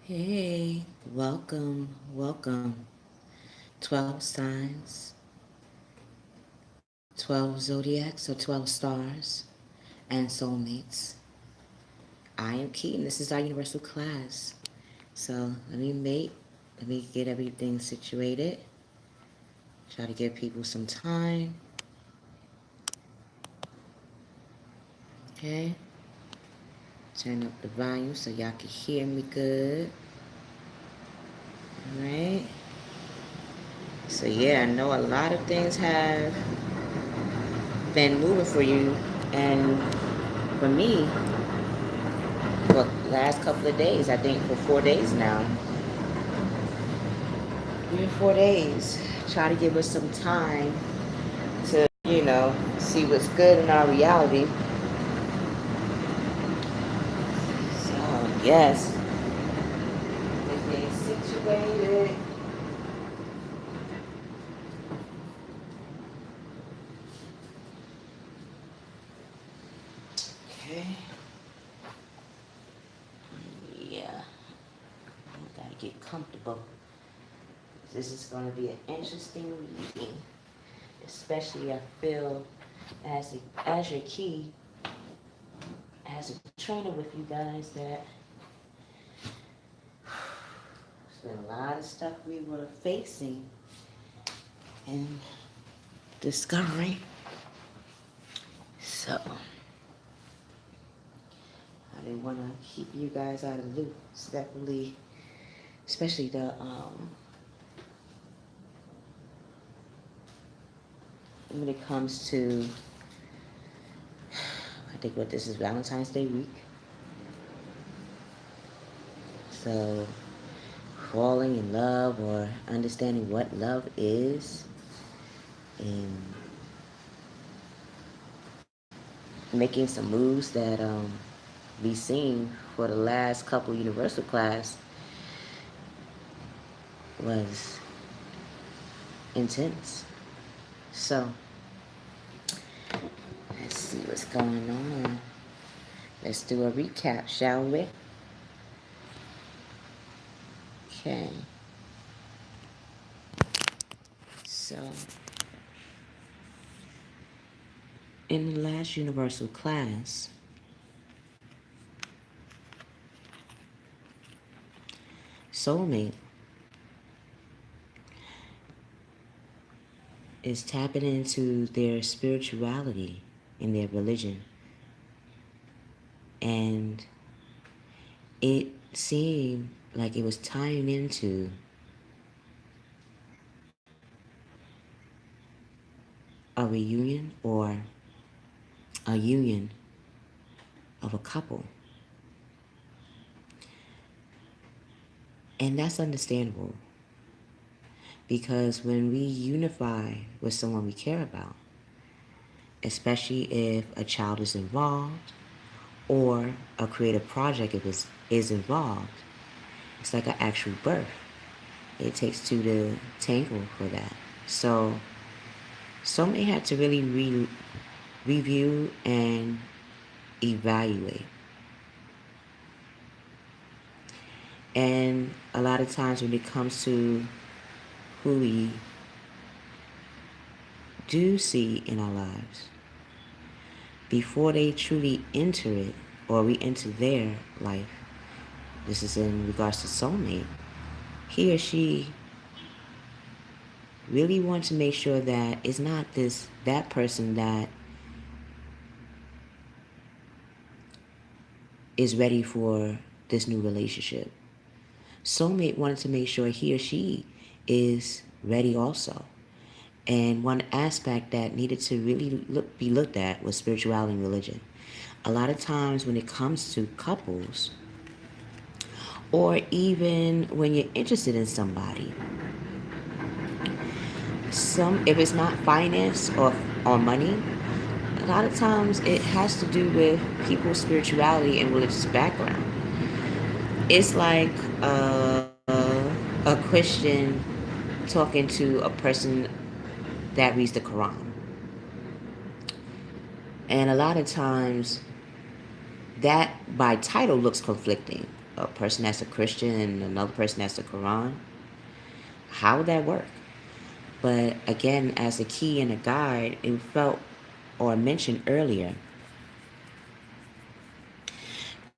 Hey, welcome. 12 signs, 12 zodiacs or 12 stars, and soulmates. I am Key, and this is our universal class. So let me get everything situated. Try to give people some time. Okay, turn up the volume so y'all can hear me good. All right. So yeah, I know a lot of things have been moving for you, and for me, for the last couple of days, I think for 4 days now. 3 or 4 days. Try to give us some time to, see what's good in our reality. So, yes. Getting situated. Okay. Yeah. Gotta get comfortable. This is going to be an interesting reading. Especially, I feel, as your key, as a trainer with you guys, that there's been a lot of stuff we were facing and discovering. So, I didn't want to keep you guys out of the loop. It's definitely, especially when it comes to, I think what this is Valentine's Day week. So, falling in love or understanding what love is and making some moves that we seen for the last couple universal class was intense. So, let's see what's going on. Let's do a recap, shall we? Okay. So, in the last universal class, soulmate is tapping into their spirituality and their religion. And it seemed like it was tying into a reunion or a union of a couple. And that's understandable because when we unify with someone we care about, especially if a child is involved or a creative project is involved, it's like an actual birth. It takes two to tangle for that. So soulmate had to really review and evaluate. And a lot of times when it comes to who we do see in our lives, before they truly enter it or we enter their life, this is in regards to soulmate, he or she really wants to make sure that it's not that person that is ready for this new relationship. Soulmate wanted to make sure he or she is ready also. And one aspect that needed to really be looked at was spirituality and religion. A lot of times when it comes to couples, or even when you're interested in somebody, if it's not finance or money, a lot of times it has to do with people's spirituality and religious background. It's like a Christian talking to a person that reads the Quran. And a lot of times that by title looks conflicting. a person that's a Christian and another person that's a Quran. How would that work? But again, as a key and a guide, it felt or mentioned earlier,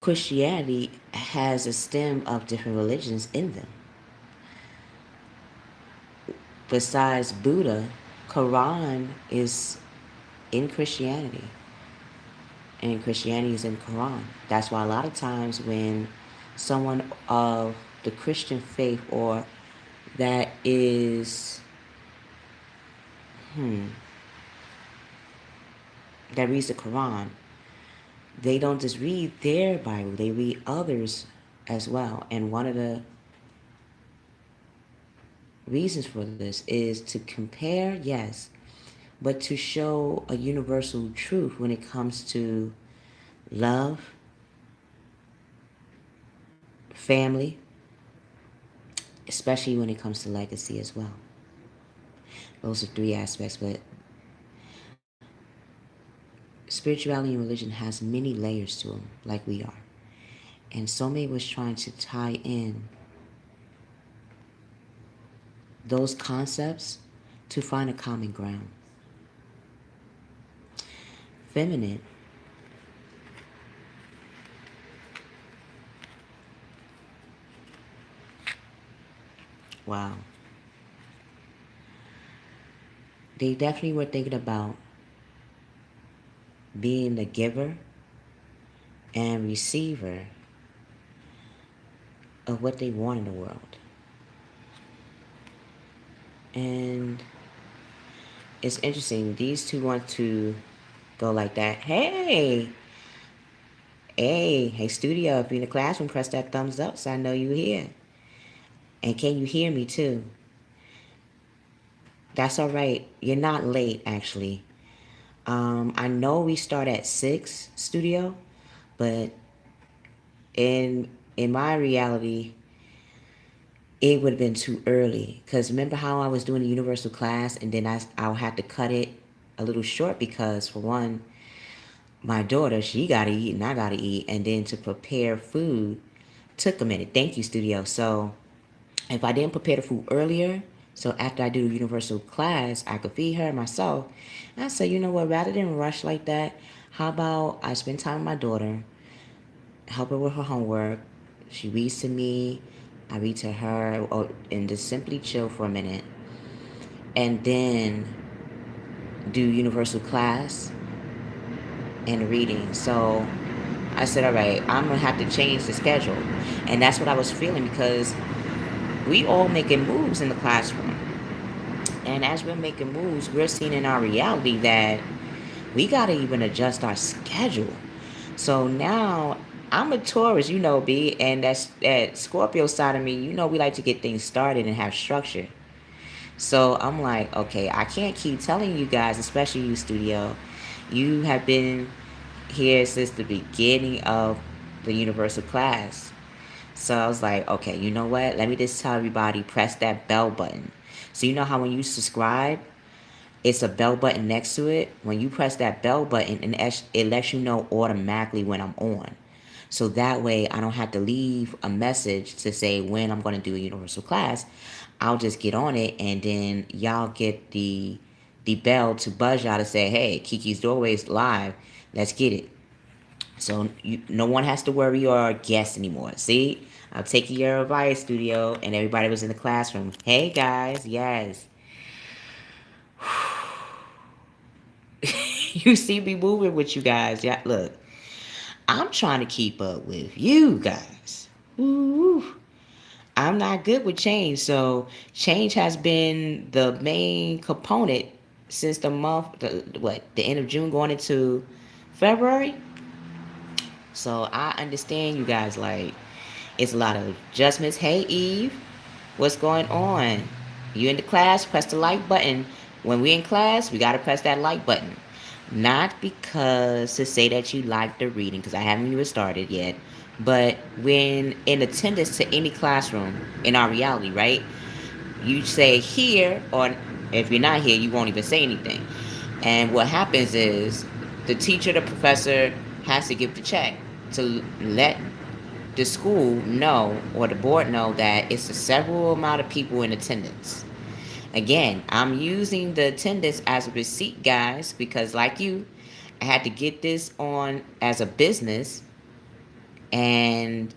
Christianity has a stem of different religions in them. Besides Buddha, Quran is in Christianity, and Christianity is in Quran. That's why a lot of times when someone of the Christian faith or that is that reads the Quran, they don't just read their Bible, they read others as well. And one of the reasons for this is to compare, yes, but to show a universal truth when it comes to love, family, especially when it comes to legacy as well. Those are three aspects, but spirituality and religion has many layers to them, like we are. And Soulmate was trying to tie in those concepts to find a common ground. Feminine wow. They definitely were thinking about being the giver and receiver of what they want in the world. And it's interesting, these two want to go like that. Hey, studio, if you're in the classroom, press that thumbs up so I know you're here. And can you hear me too? That's all right. You're not late, actually. I know we start at 6, studio, but in my reality, it would have been too early. Because remember how I was doing the universal class and then I'll have to cut it a little short because, for one, my daughter, she got to eat and I got to eat. And then to prepare food took a minute. Thank you, studio. So if I didn't prepare the food earlier, so after I do the universal class, I could feed her myself. And I said, you know what, rather than rush like that, how about I spend time with my daughter, help her with her homework. She reads to me, I read to her, and just simply chill for a minute. And then do universal class and reading. So I said, all right, I'm going to have to change the schedule. And that's what I was feeling because we all making moves in the classroom. And as we're making moves, we're seeing in our reality that we got to even adjust our schedule. So now I'm a Taurus, you know, B, and that's that Scorpio side of me, you know, we like to get things started and have structure. So I'm like, okay, I can't keep telling you guys, especially you, studio. You have been here since the beginning of the universal class. So I was like, okay, you know what? Let me just tell everybody, press that bell button. So you know how when you subscribe, it's a bell button next to it. When you press that bell button, and it lets you know automatically when I'm on. So that way I don't have to leave a message to say when I'm going to do a universal class. I'll just get on it and then y'all get the bell to buzz y'all to say, hey, Kiki's Doorway is live. Let's get it. So no one has to worry or guess anymore. See, I'm taking your advice, studio, and everybody was in the classroom. Hey guys, yes. You see me moving with you guys. Yeah, look, I'm trying to keep up with you guys. Ooh, I'm not good with change, so change has been the main component since the end of June going into February. So I understand you guys, like, it's a lot of adjustments. Hey Eve, what's going on? You in the class, press the like button. When we in class, we gotta press that like button. Not because to say that you like the reading, because I haven't even started yet, but when in attendance to any classroom in our reality, right? You say here, or if you're not here, you won't even say anything. And what happens is the teacher, the professor has to give the check to let the school know, or the board know, that it's a several amount of people in attendance. Again, I'm using the attendance as a receipt, guys, because like you, I had to get this on as a business, and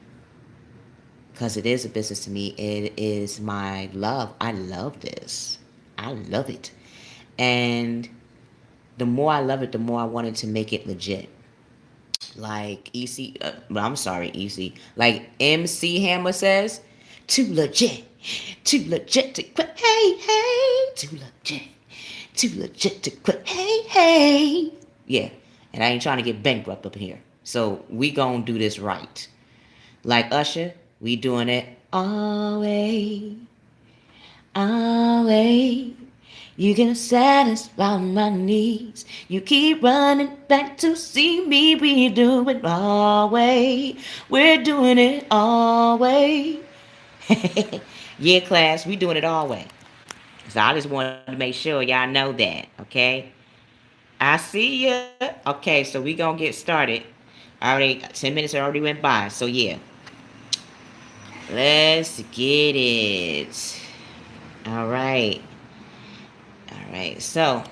because it is a business to me, it is my love. I love this. I love it. And the more I love it, the more I wanted to make it legit. Like I'm sorry, EC. Like MC Hammer says, too legit to quit. Hey, hey, too legit to quit. Hey, hey. Yeah, and I ain't trying to get bankrupt up in here. So we gonna do this right. Like Usher, we doing it always, always. You can satisfy my needs. You keep running back to see me. We do it always. We're doing it always. Yeah, class, we doing it always. So I just wanted to make sure y'all know that, okay? I see ya. Okay, so we gonna get started. Already 10 minutes already went by. So yeah, let's get it. All right. All right. So,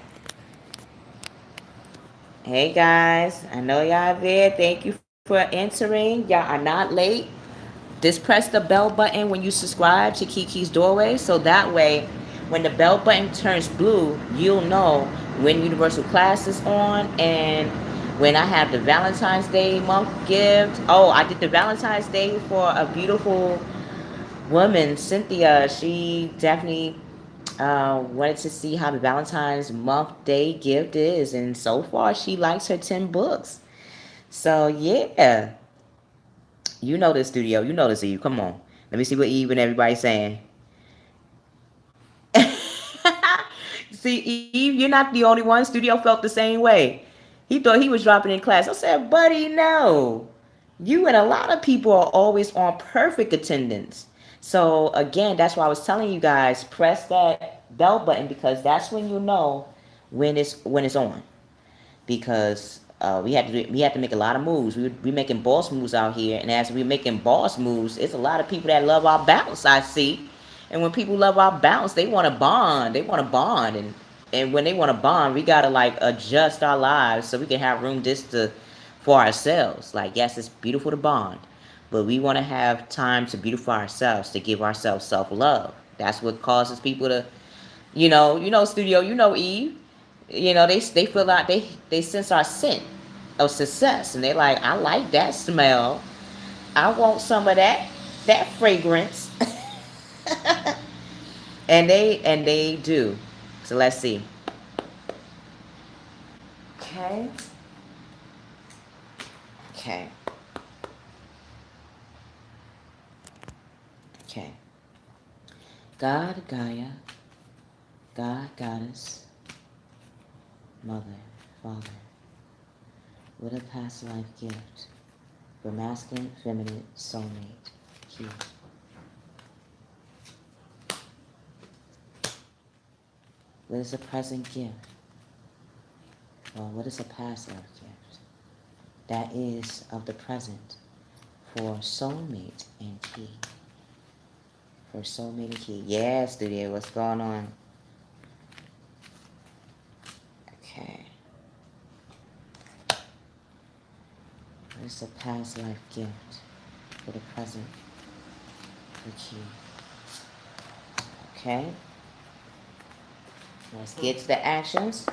hey guys, I know y'all there. Thank you for entering. Y'all are not late. Just press the bell button when you subscribe to Keykeys Doorway, so that way, when the bell button turns blue, you'll know when Universal Class is on, and when I have the Valentine's Day month gift. Oh, I did the Valentine's Day for a beautiful woman, Cynthia. She definitely wanted to see how the Valentine's month day gift is, and so far she likes her 10 books. So yeah, you know this studio. You know this, Eve. Come on. Let me see what Eve and everybody's saying. See, Eve, you're not the only one. Studio felt the same way. He thought he was dropping in class. I said, buddy, no. You and a lot of people are always on perfect attendance. So again, that's why I was telling you guys, press that bell button, because that's when you know when it's on. Because we had to make a lot of moves. We making boss moves out here, and as we making boss moves, it's a lot of people that love our bounce. I see, and when people love our bounce, they want to bond. They want to bond, and when they want to bond, we gotta like adjust our lives so we can have room just to for ourselves. Like, yes, it's beautiful to bond, but we want to have time to beautify ourselves, to give ourselves self love. That's what causes people to, studio, Eve. They feel like they sense our scent of success, and they like, I like that smell. I want some of that fragrance. and they do. So let's see. Okay. Okay. Okay. God, Gaia, God, Goddess, Mother, Father, with a past life gift for masculine, feminine, soulmate, key. What is a present gift? Well, what is a past life gift? That is of the present for soulmate and key. For soulmate and key. Yeah, studio, what's going on? Okay. What is a past life gift for the present for key? Okay. Let's get to the actions.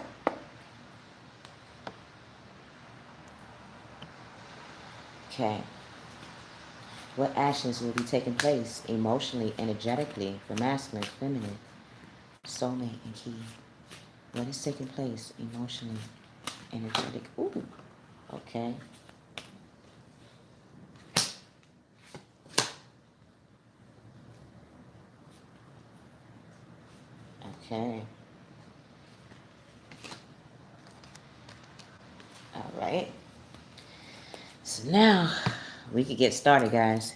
Okay. What actions will be taking place emotionally, energetically for masculine, feminine, soulmate, and key? What is taking place emotionally, energetic? Ooh. Okay. Okay. All right. So now we can get started, guys.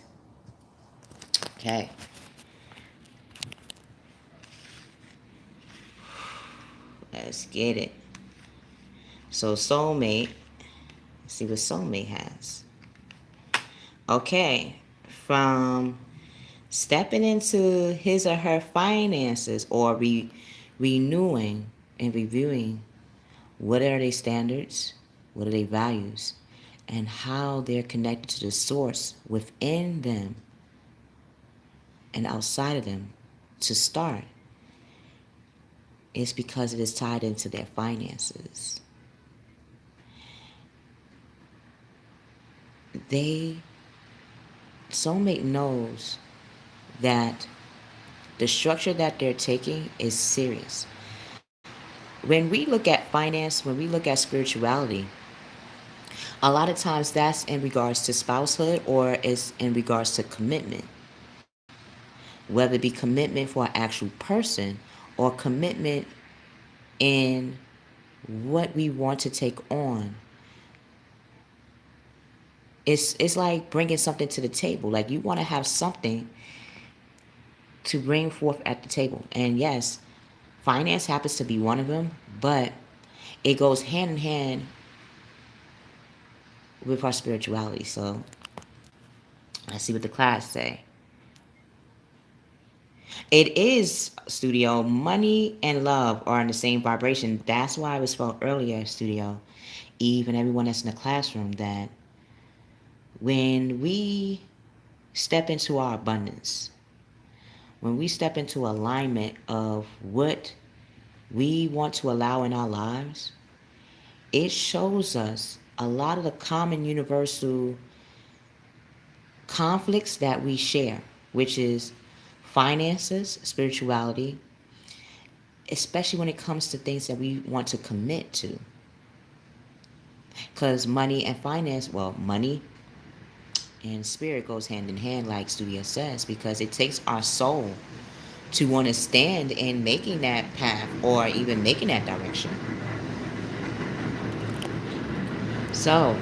Okay. Let's get it. So soulmate. Let's see what soulmate has. Okay. from stepping into his or her finances or renewing and reviewing what are their standards, what are their values, and how they're connected to the source within them and outside of them to start is because it is tied into their finances. They, soulmate knows that the structure that they're taking is serious. When we look at finance, when we look at spirituality, a lot of times that's in regards to spousehood or is in regards to commitment. Whether it be commitment for an actual person or commitment in what we want to take on. It's like bringing something to the table. Like you want to have something to bring forth at the table. And yes, finance happens to be one of them, but it goes hand in hand with our spirituality. So let's see what the class say. It is, studio. Money and love are in the same vibration. That's why I was felt earlier, studio. Eve and everyone that's in the classroom, that when we step into our abundance, when we step into alignment of what we want to allow in our lives, it shows us a lot of the common universal conflicts that we share, which is finances, spirituality, especially when it comes to things that we want to commit to. Because money and finance, well, money and spirit goes hand in hand, like Studio says, because it takes our soul to want to stand in making that path or even making that direction. So,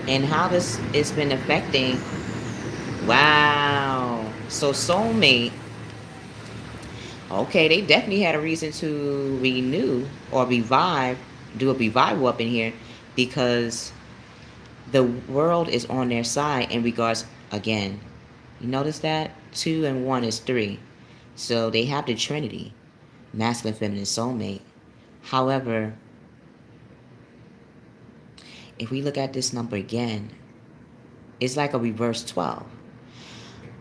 and how this has been affecting, wow. So, soulmate, okay, they definitely had a reason to renew or revive, do a revival up in here because the world is on their side in regards, again, you notice that 2 and 1 is 3, so they have the trinity, masculine, feminine, soulmate. However, if we look at this number again, it's like a reverse 12.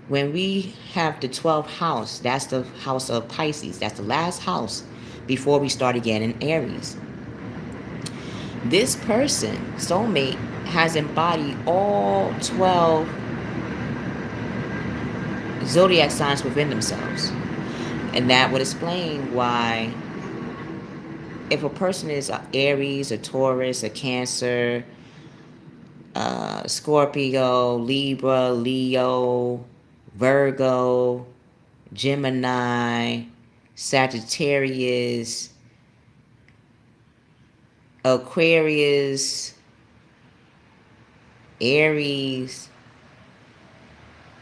When we have the 12th house, that's the house of Pisces, that's the last house before we start again in Aries. This person, soulmate, has embodied all 12 zodiac signs within themselves. And that would explain why if a person is a Aries, a Taurus, a Cancer, Scorpio, Libra, Leo, Virgo, Gemini, Sagittarius, Aquarius, Aries,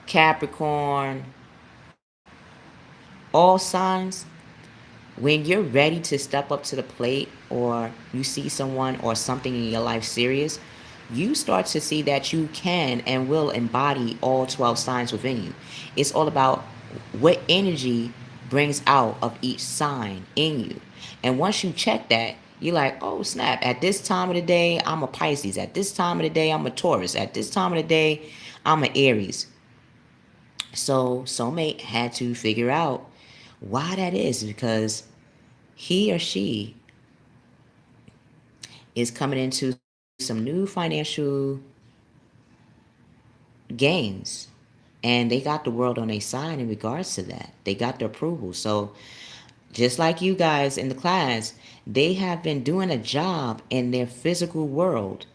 Capricorn, all signs, when you're ready to step up to the plate or you see someone or something in your life serious, you start to see that you can and will embody all 12 signs within you. It's all about what energy brings out of each sign in you. And once you check that, you're like, oh snap, at this time of the day, I'm a Pisces. At this time of the day, I'm a Taurus. At this time of the day, I'm an Aries. So soulmate had to figure out why that is, because he or she is coming into some new financial gains, and they got the world on their side in regards to that. They got the approval. So just like you guys in the class, they have been doing a job in their physical world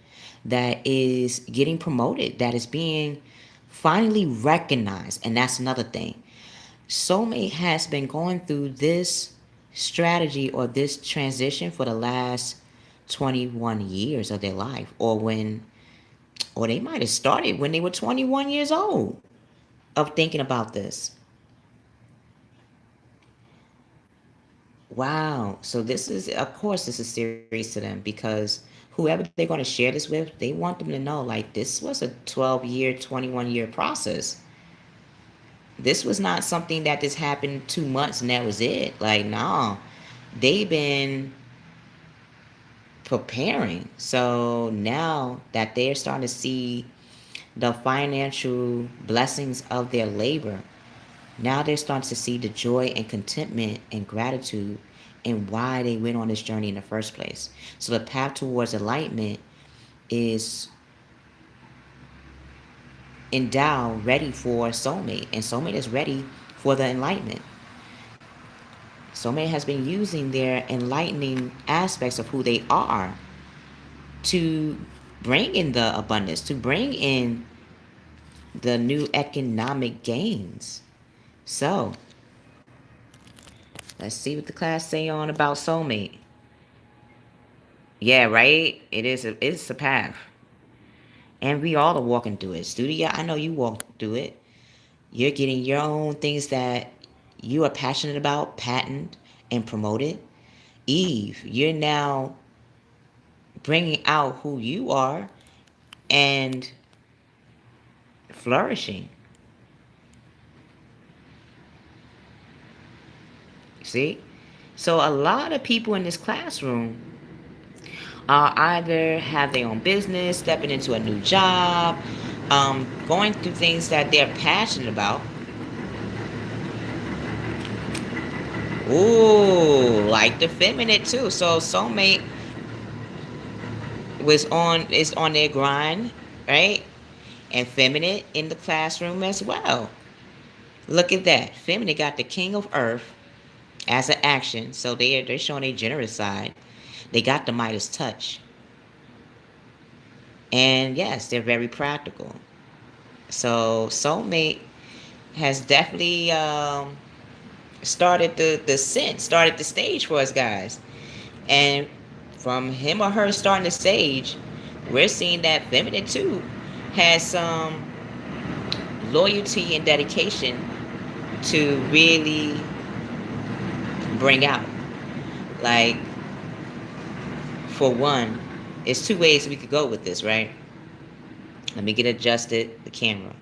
that is getting promoted, that is being finally recognized. And that's another thing. Soulmate has been going through this strategy or this transition for the last 21 years of their life, or they might have started when they were 21 years old of thinking about this. Wow. So this is, of course, this is serious to them because whoever they're going to share this with, they want them to know like this was a 12-year, 21-year process. This was not something that just happened 2 months and that was it. Like, no, they've been preparing. So now that they're starting to see the financial blessings of their labor, now they're starting to see the joy and contentment and gratitude and why they went on this journey in the first place. So the path towards enlightenment is endowed, ready for soulmate, and soulmate is ready for the enlightenment. Soulmate has been using their enlightening aspects of who they are to bring in the abundance, to bring in the new economic gains. So let's see what the class say on about soulmate. Yeah, right. It's a path, and we all are walking through it. Studio, I know you walked through it. You're getting your own things that you are passionate about, patent and promoted. Eve, you're now bringing out who you are and flourishing. See? So a lot of people in this classroom either have their own business, stepping into a new job, going through things that they're passionate about. Ooh, like the feminine too. So soulmate is on their grind, right? And feminine in the classroom as well. Look at that. Feminine got the king of earth as an action. So they're showing a generous side. They got the Midas touch. And yes, they're very practical. So soulmate has definitely started the scent, started the stage for us guys. And from him or her starting the stage, we're seeing that feminine too has some loyalty and dedication to really bring out. Like, for one, it's two ways we could go with this, right? Let me get adjusted the camera.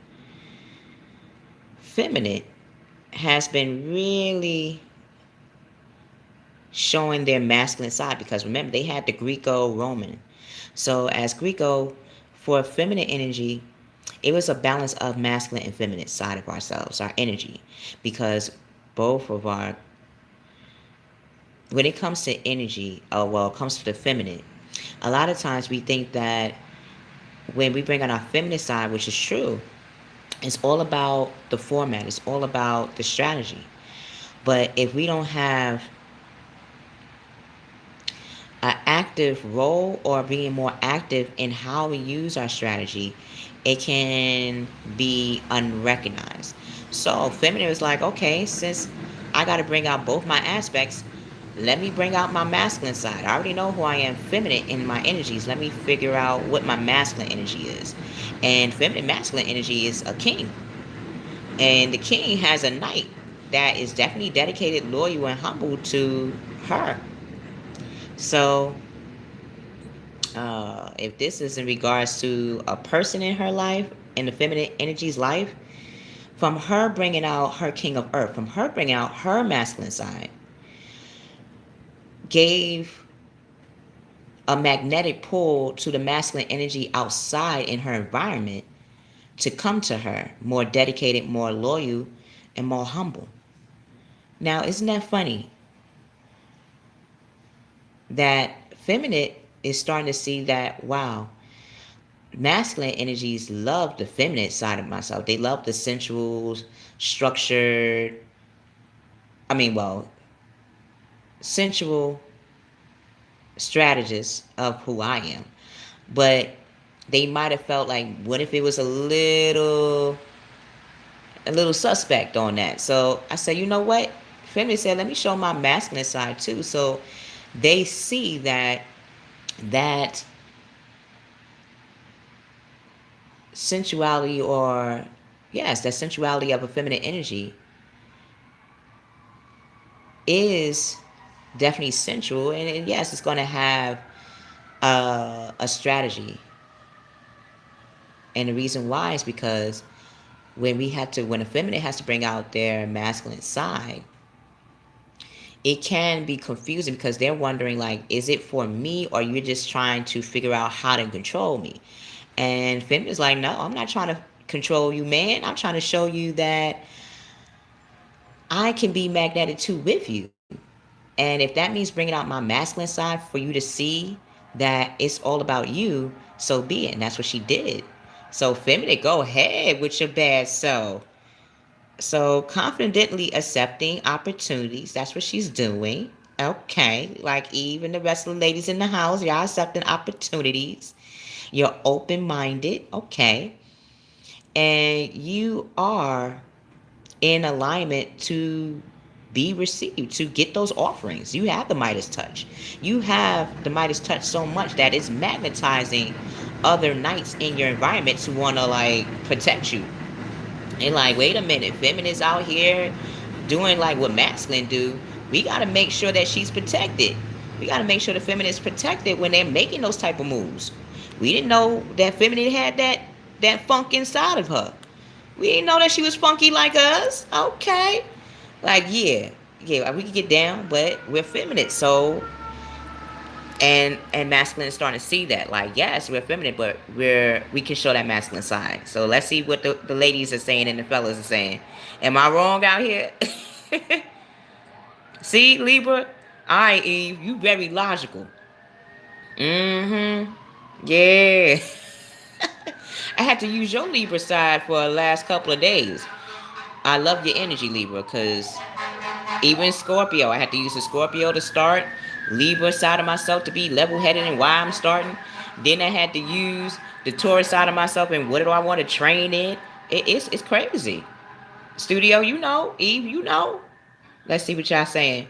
Feminine has been really showing their masculine side because remember they had the Greco-Roman. So as Greco, for feminine energy, it was a balance of masculine and feminine side of ourselves, our energy, because both of our, when it comes to energy, well, it comes to the feminine, a lot of times we think that when we bring on our feminine side, which is true, it's all about the format, it's all about the strategy. But if we don't have an active role or being more active in how we use our strategy, it can be unrecognized. So feminine is like, okay, since I got to bring out both my aspects, let me bring out my masculine side. I already know who I am feminine in my energies. Let me figure out what my masculine energy is. And feminine masculine energy is a king. And the king has a knight that is definitely dedicated, loyal, and humble to her. So if this is in regards to a person in her life, in the feminine energy's life, from her bringing out her king of earth, from her bringing out her masculine side, gave a magnetic pull to the masculine energy outside in her environment to come to her, more dedicated, more loyal, and more humble. Now, isn't that funny that feminine is starting to see that, wow, masculine energies love the feminine side of myself. They love the sensual, structured, well, sensual strategist of who I am. But they might have felt like, what if it was a little suspect on that? So I said, you know what? Feminine said, let me show my masculine side too. So they see that sensuality, or yes, that sensuality of a feminine energy is definitely sensual, and yes, it's going to have a strategy. And the reason why is because when a feminine has to bring out their masculine side, it can be confusing because they're wondering, like, is it for me, or you're just trying to figure out how to control me? And feminine is like, no, I'm not trying to control you, man. I'm trying to show you that I can be magnetic too with you. And if that means bringing out my masculine side for you to see that it's all about you, so be it. And that's what she did. So, feminine, go ahead with your bad self. So, confidently accepting opportunities. That's what she's doing. Okay. Like Eve and the rest of the ladies in the house, y'all accepting opportunities. You're open minded. Okay. And you are in alignment to be received, to get those offerings. You have the Midas touch. You have the Midas touch so much that it's magnetizing other knights in your environment to want to like protect you. And like, wait a minute, feminists out here doing like what masculine do. We got to make sure that she's protected. We got to make sure the feminine is protected when they're making those type of moves. We didn't know that feminine had that funk inside of her. We didn't know that she was funky like us. Okay. Like, yeah, we can get down, but we're feminine. So, and masculine is starting to see that. Like, yes, we're feminine, but we can show that masculine side. So let's see what the ladies are saying and the fellas are saying. Am I wrong out here? See, Libra? All right, Eve, you very logical. Mm-hmm. Yeah. I had to use your Libra side for the last couple of days. I love your energy, Libra, because even Scorpio, I had to use the Scorpio to start. Libra side of myself to be level headed and why I'm starting. Then I had to use the Taurus side of myself and what do I want to train in. It's crazy. Studio, you know. Eve, you know. Let's see what y'all saying.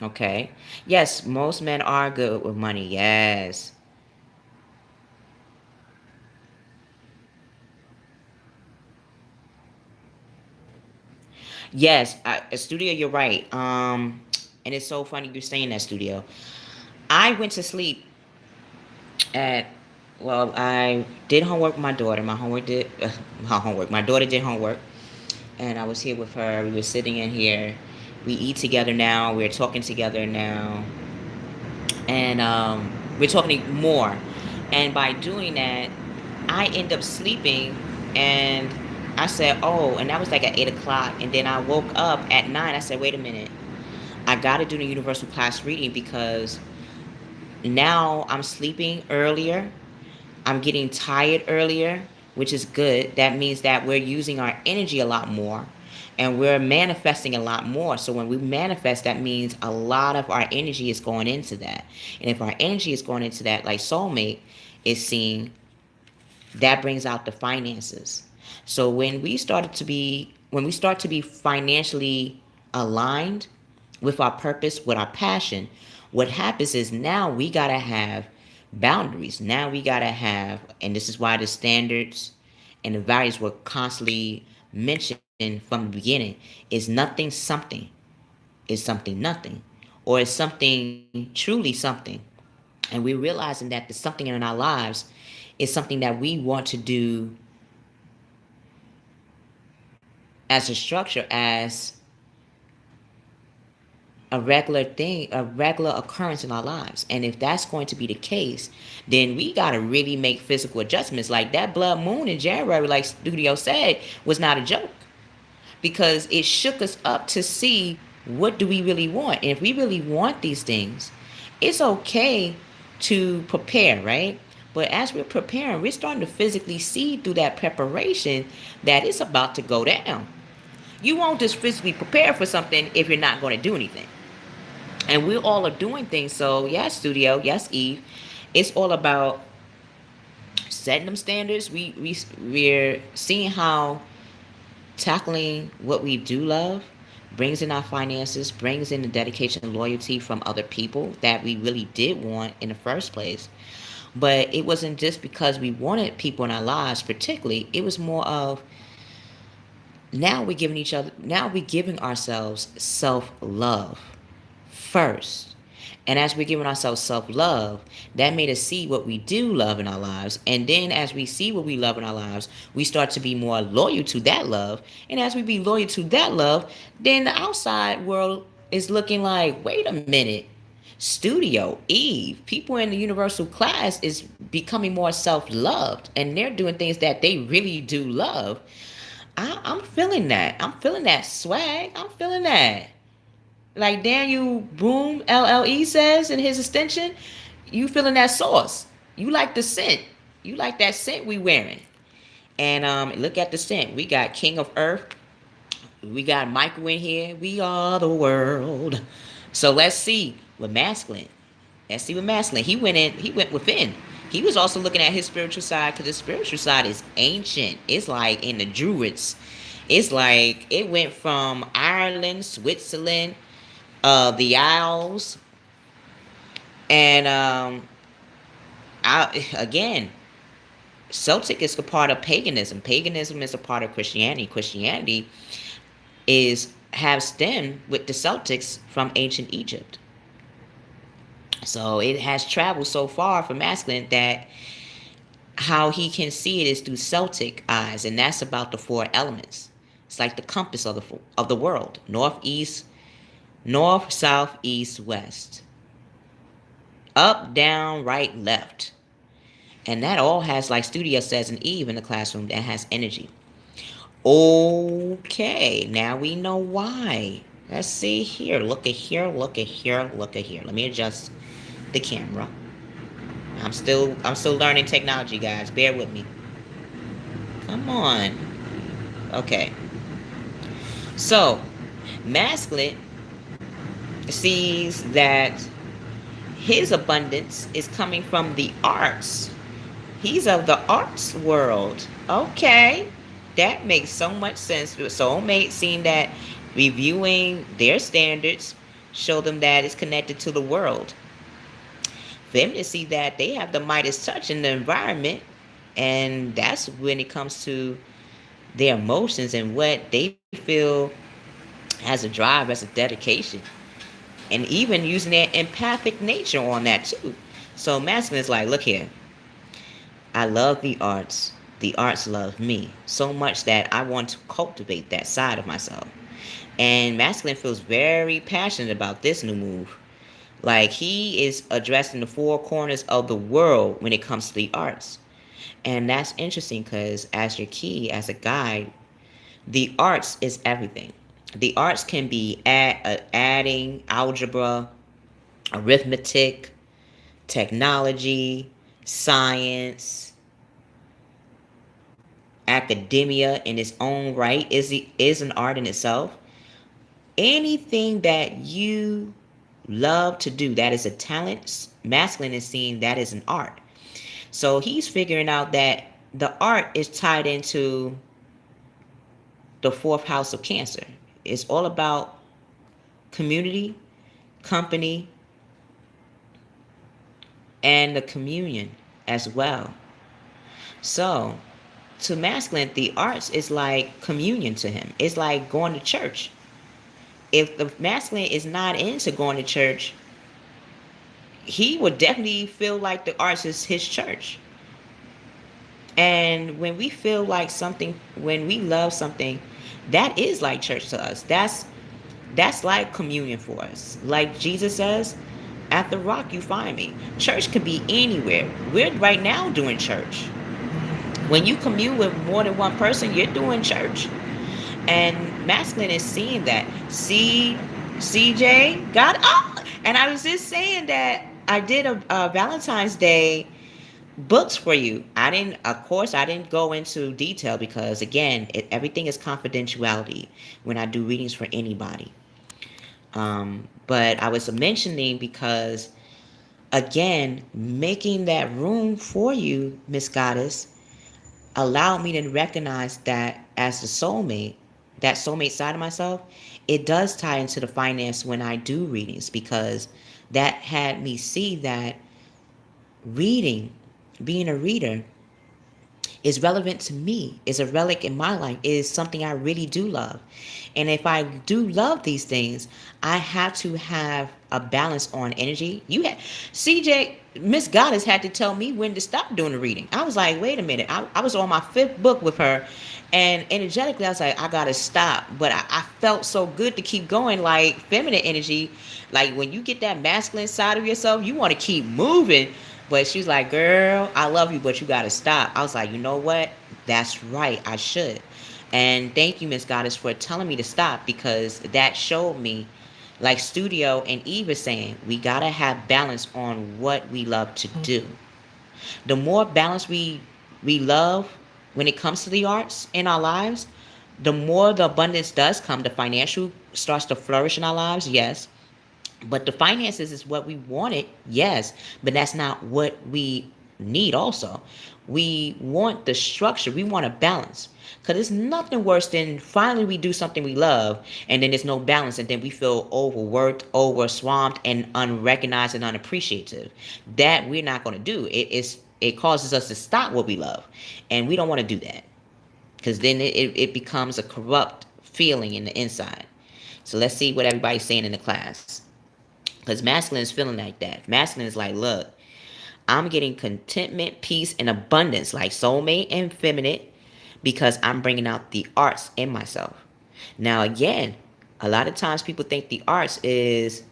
Okay. Yes, most men are good with money. Yes. Yes, Studio, you're right. And it's so funny you're saying that, Studio. I went to sleep at I did homework with my daughter. My homework. My daughter did homework, and I was here with her. We were sitting in here. We eat together now. We're talking together now, and we're talking more. And by doing that, I end up sleeping, and I said, "Oh," and that was like at 8 o'clock. And then I woke up at 9. I said, "Wait a minute. I got to do the universal class reading because now I'm sleeping earlier. I'm getting tired earlier, which is good. That means that we're using our energy a lot more and we're manifesting a lot more. So when we manifest, that means a lot of our energy is going into that. And if our energy is going into that, like Soulmate is seeing, that brings out the finances. So when we start to be financially aligned with our purpose, with our passion, what happens is now we got to have boundaries. Now we got to have, and this is why the standards and the values were constantly mentioned from the beginning, is nothing something, is something nothing, or is something truly something. And we're realizing that the something in our lives is something that we want to do as a structure, as a regular thing, a regular occurrence in our lives. And if that's going to be the case, then we got to really make physical adjustments. Like that blood moon in January, like Studio said, was not a joke because it shook us up to see what do we really want. And if we really want these things, it's okay to prepare, right? But as we're preparing, we're starting to physically see through that preparation that it's about to go down. You won't just physically prepare for something if you're not going to do anything. And we all are doing things. So yes, Studio, yes, Eve, it's all about setting them standards. We're seeing how tackling what we do love brings in our finances, brings in the dedication and loyalty from other people that we really did want in the first place. But it wasn't just because we wanted people in our lives particularly. It was more of now we're giving ourselves self-love first. And as we're giving ourselves self-love, that made us see what we do love in our lives. And then as we see what we love in our lives, we start to be more loyal to that love. And as we be loyal to that love, then the outside world is looking like, wait a minute. Studio, Eve, people in the universal class is becoming more self-loved, and they're doing things that they really do love. I'm feeling that. I'm feeling that swag. I'm feeling that. Like Daniel Boom LLE says in his extension, you feeling that sauce. You like the scent. You like that scent we wearing. And look at the scent. We got King of Earth. We got Michael in here. We are the world. So let's see with masculine. Let's see with masculine. He went in. He went within. He was also looking at his spiritual side, because his spiritual side is ancient. It's like in the Druids. It's like it went from Ireland, Switzerland, the Isles, and again, Celtic is a part of paganism. Paganism is a part of Christianity. Christianity is have stemmed with the Celtics from ancient Egypt. So it has traveled so far for masculine that how he can see it is through Celtic eyes, and that's about the four elements. It's like the compass of the world: north, south, east, west, up, down, right, left, and that all has, like Studio says in Eve in the classroom, that has energy. Okay, now we know why. Let's see here. Look at here. Look at here. Look at here. Let me adjust the camera. I'm still learning technology, guys. Bear with me. Come on. Okay. So, masculine sees that his abundance is coming from the arts. He's of the arts world. Okay. That makes so much sense. Soulmate seeing that reviewing their standards show them that it's connected to the world. Feminists see that they have the Midas touch in the environment, and that's when it comes to their emotions and what they feel as a drive, as a dedication, and even using their empathic nature on that too. So masculine is like, look here, I love the arts. The arts love me so much that I want to cultivate that side of myself. And masculine feels very passionate about this new move. Like he is addressing the four corners of the world when it comes to the arts. And that's interesting because as your key, as a guide, the arts is everything. The arts can be adding, algebra, arithmetic, technology, science, academia in its own right is an art in itself. Anything that you love to do that is a talent, masculine is seeing that is an art. So he's figuring out that the art is tied into the fourth house of Cancer. It's all about community, company, and the communion as well. So to masculine, the arts is like communion to him. It's like going to church. If the masculine is not into going to church, he would definitely feel like the arts is his church. And when we feel like something, when we love something, that is like church to us. That's like communion for us. Like Jesus says, at the rock you find me. Church could be anywhere. We're right now doing church. When you commune with more than one person, you're doing church. And masculine is seeing that. See, CJ got up. And I was just saying that I did a Valentine's Day books for you. Of course, I didn't go into detail because, again, everything is confidentiality when I do readings for anybody. But I was mentioning because, again, making that room for you, Miss Goddess, allowed me to recognize that as the soulmate, that soulmate side of myself, it does tie into the finance when I do readings, because that had me see that reading, being a reader, is relevant to me, is a relic in my life, is something I really do love. And if I do love these things, I have to have a balance on energy. CJ, Miss Goddess had to tell me when to stop doing the reading. I was like, wait a minute. I was on my fifth book with her, and energetically, I was like, I gotta stop. But I felt so good to keep going, like feminine energy. Like when you get that masculine side of yourself, you want to keep moving. But she was like, girl, I love you, but you got to stop. I was like, you know what? That's right. I should. And thank you, Miss Goddess, for telling me to stop, because that showed me, like Studio and Eve is saying, we got to have balance on what we love to do. The more balance we love when it comes to the arts in our lives, the more the abundance does come. The financial starts to flourish in our lives, yes. But the finances is what we wanted, yes, but that's not what we need also. We want the structure, we want a balance. Because it's nothing worse than finally we do something we love and then there's no balance, and then we feel overworked, overswamped, and unrecognized and unappreciative. That we're not going to do. It causes us to stop what we love. And we don't want to do that, because then it becomes a corrupt feeling in the inside. So let's see what everybody's saying in the class. Because masculine is feeling like that. Masculine is like, look, I'm getting contentment, peace, and abundance, like soulmate and feminine, because I'm bringing out the arts in myself. Now, again, a lot of times people think the arts is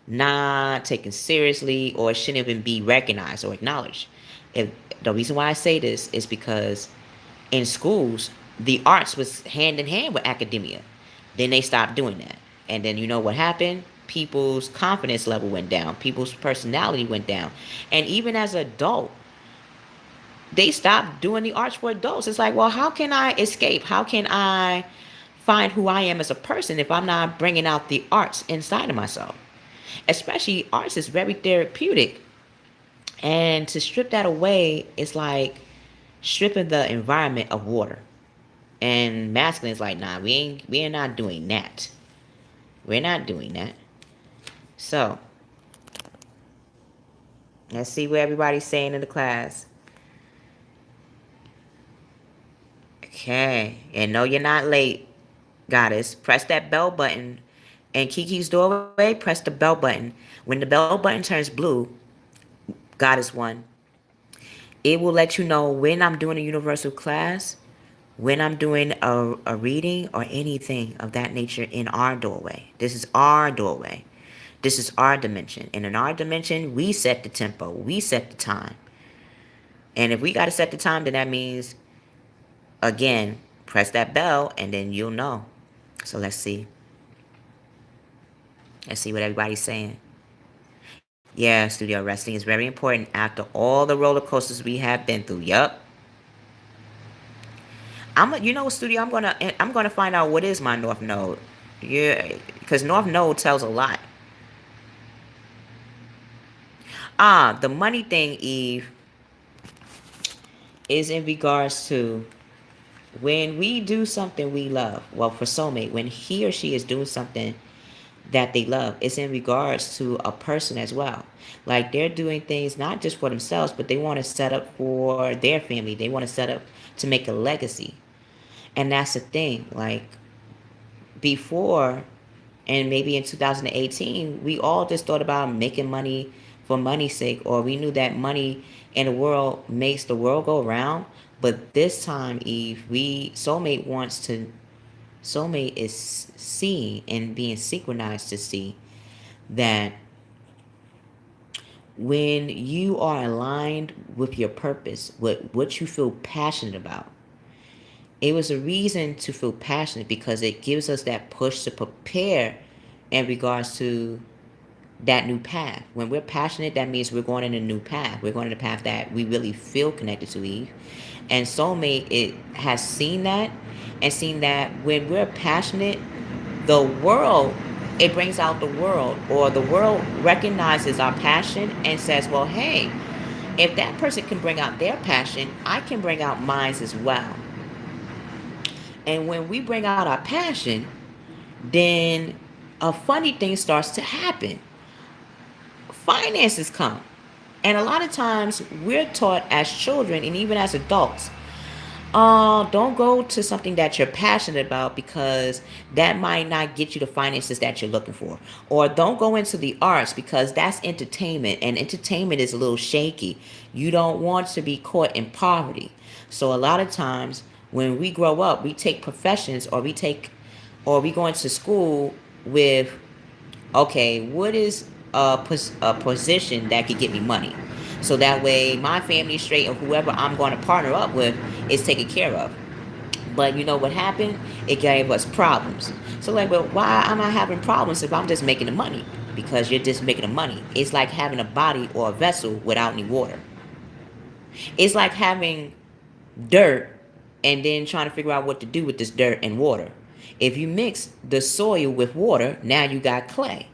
not taken seriously or shouldn't even be recognized or acknowledged. If, the reason why I say this is because in schools, the arts was hand in hand with academia. Then they stopped doing that. And then you know what happened? People's confidence level went down. People's personality went down. And even as an adult, they stopped doing the arts for adults. It's like, well, how can I escape? How can I find who I am as a person if I'm not bringing out the arts inside of myself? Especially arts is very therapeutic. And to strip that away, it's like stripping the environment of water. And masculine is like, nah, we're not doing that. We're not doing that. So let's see what everybody's saying in the class. Okay. And no, you're not late, Goddess. Press that bell button. And Kiki's Doorway, press the bell button. When the bell button turns blue, Goddess 1, it will let you know when I'm doing a universal class, when I'm doing a reading, or anything of that nature in our doorway. This is our doorway. This is our dimension. And in our dimension, we set the tempo. We set the time. And if we got to set the time, then that means, again, press that bell and then you'll know. So let's see. Let's see what everybody's saying. Yeah, studio resting is very important after all the roller coasters we have been through. Yup. You know, studio, I'm gonna find out what is my North Node. Yeah, because North Node tells a lot. The money thing, Eve, is in regards to when we do something we love. Well, for soulmate, when he or she is doing something that they love, it's in regards to a person as well. Like they're doing things not just for themselves, but they want to set up for their family. They want to set up to make a legacy. And that's the thing. Like before, and maybe in 2018, we all just thought about making money for money's sake, or we knew that money in the world makes the world go round. But this time, Eve, soulmate is seeing and being synchronized to see that when you are aligned with your purpose, with what you feel passionate about, it was a reason to feel passionate because it gives us that push to prepare in regards to that new path. When we're passionate, that means we're going in a new path. We're going in a path that we really feel connected to, Eve. And soulmate, it has seen that, and seen that when we're passionate, the world, it brings out the world, or the world recognizes our passion and says, well, hey, if that person can bring out their passion, I can bring out mine as well. And when we bring out our passion, then a funny thing starts to happen. Finances come. And a lot of times we're taught as children and even as adults Don't go to something that you're passionate about, because that might not get you the finances that you're looking for. Or don't go into the arts, because that's entertainment, and entertainment is a little shaky. You don't want to be caught in poverty. So a lot of times when we grow up, we take professions, or we go into school with, okay, what is a position that could get me money? So that way my family straight, or whoever I'm going to partner up with, is taken care of. But you know what happened? It gave us problems. So like, well, why am I having problems if I'm just making the money? Because you're just making the money. It's like having a body or a vessel without any water. It's like having dirt and then trying to figure out what to do with this dirt and water. If you mix the soil with water, now you got clay.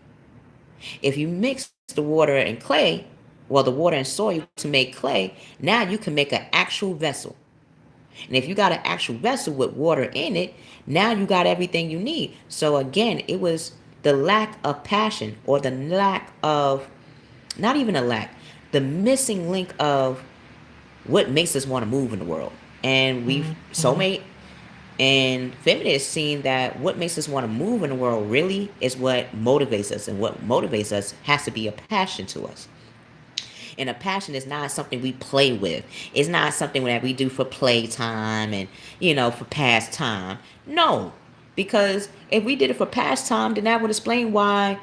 If you mix the water and clay, well, the water and soil to make clay, now you can make an actual vessel. And if you got an actual vessel with water in it, now you got everything you need. So again, it was the lack of passion, or the lack of, not even a lack, the missing link of what makes us want to move in the world. And we've, Soulmate and Feminist, seen that what makes us want to move in the world really is what motivates us. And what motivates us has to be a passion to us. And a passion is not something we play with. It's not something that we do for playtime and, for pastime. No. Because if we did it for pastime, then that would explain why,